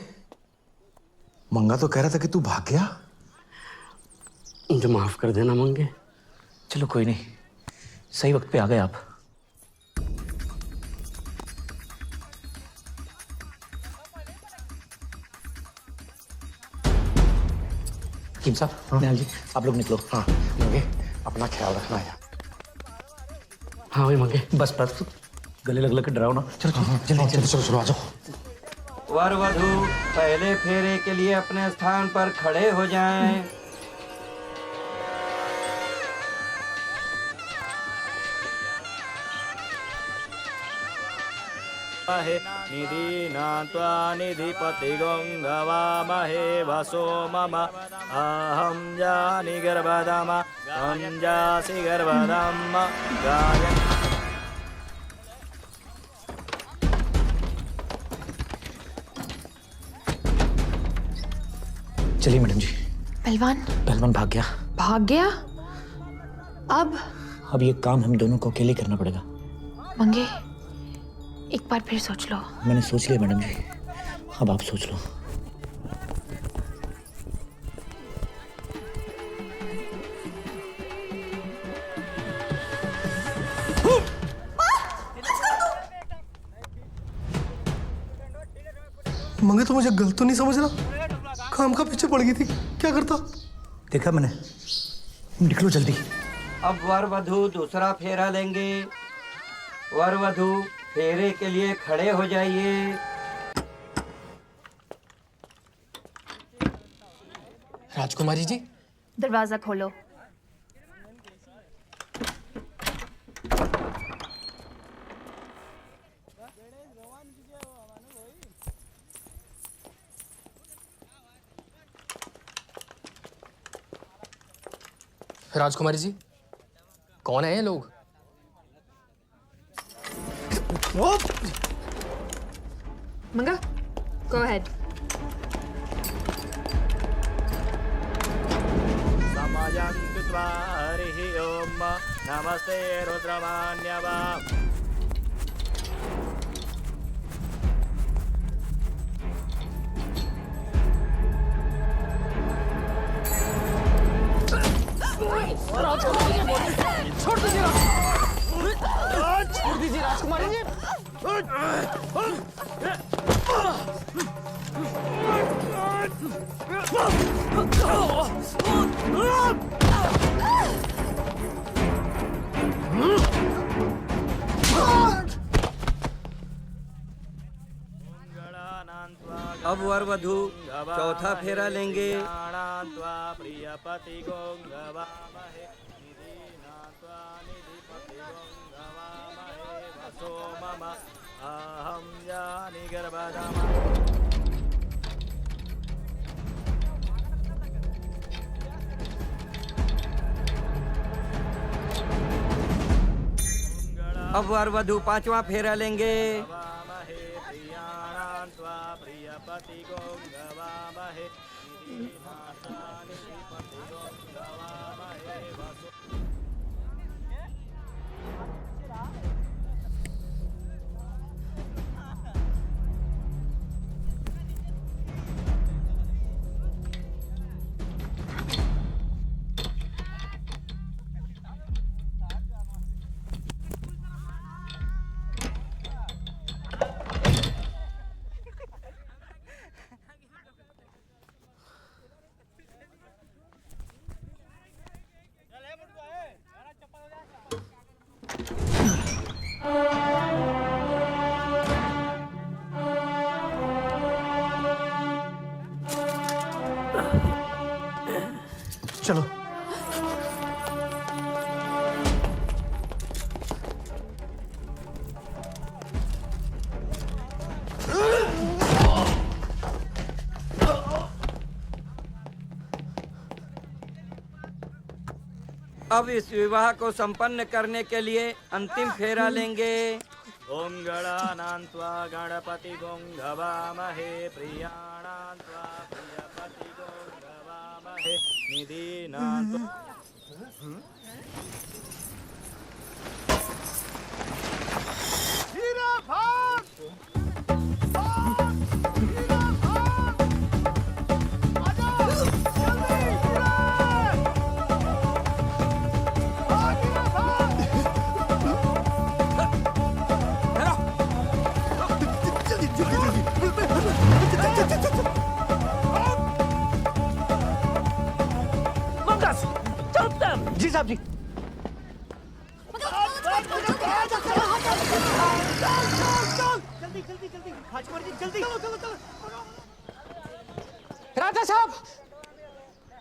मंगा तो कह रहा था कि तू भाग गया। मुझे माफ कर देना मंगे। चलो कोई नहीं, सही वक्त पे आ गए आप। हकीम साहब, निहाल जी, आप लोग निकलो। हाँ मंगे, अपना ख्याल रखना यार। हाँ भाई मंगे। बस गले लग के डराओ ना। चलो चलो आ जाओ। वर वधू पहले फेरे के लिए अपने स्थान पर खड़े हो जाएं। निधीनात्वा निधिपति गंगवामहे वसो मम अहं जानि गर्भधाम त्वं जासि गर्भधाम गायन्। चलिए मैडम जी। पहलवान भाग गया। भाग गया? अब ये काम हम दोनों को अकेले करना पड़ेगा। मंगे, एक बार फिर सोच लो। मैंने सोच लिया मैडम जी, अब आप सोच लो। मंगे, तो मुझे गलत तो नहीं समझ रहा? काम का पीछे पड़ गई थी, क्या करता? देखा मैंने। निकलो जल्दी। अब वर वधू दूसरा फेरा लेंगे। वर वधू फेरे के लिए खड़े हो जाइए। राजकुमारी जी, दरवाजा खोलो। राजकुमारी जी, कौन है ये लोग? मंगा, go ahead. समायन्तु त्वा हरिः ओम नमस्ते रुद्रमान्यवा छोड़ दीजिए, छोड़ दीजिए राजकुमारी जी। अब वर वधू चौथा फेरा लेंगे। प्रियपति गोंगवामहे निधिपति गोंगवामहे वसो मम अहं जानि गर्भधामा। अब वर वधू पांचवा फेरा लेंगे। प्रियपति गोंगवामहे निधिपति गोंगवामहे वसो। चलो। अब इस विवाह को संपन्न करने के लिए अंतिम फेरा लेंगे। ओम गणानान्त्वा गणपति गोंगवामहे प्रियाणान्त्वा प्रियपति गोंगवामहे निधीनान्त्वा। जी साहब जी। जल्दी जल्दी जल्दी राजकुमारी जी जल्दी। चलो चलो चलो। राजा साहब,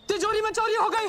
तिजोरी में चोरी हो गई।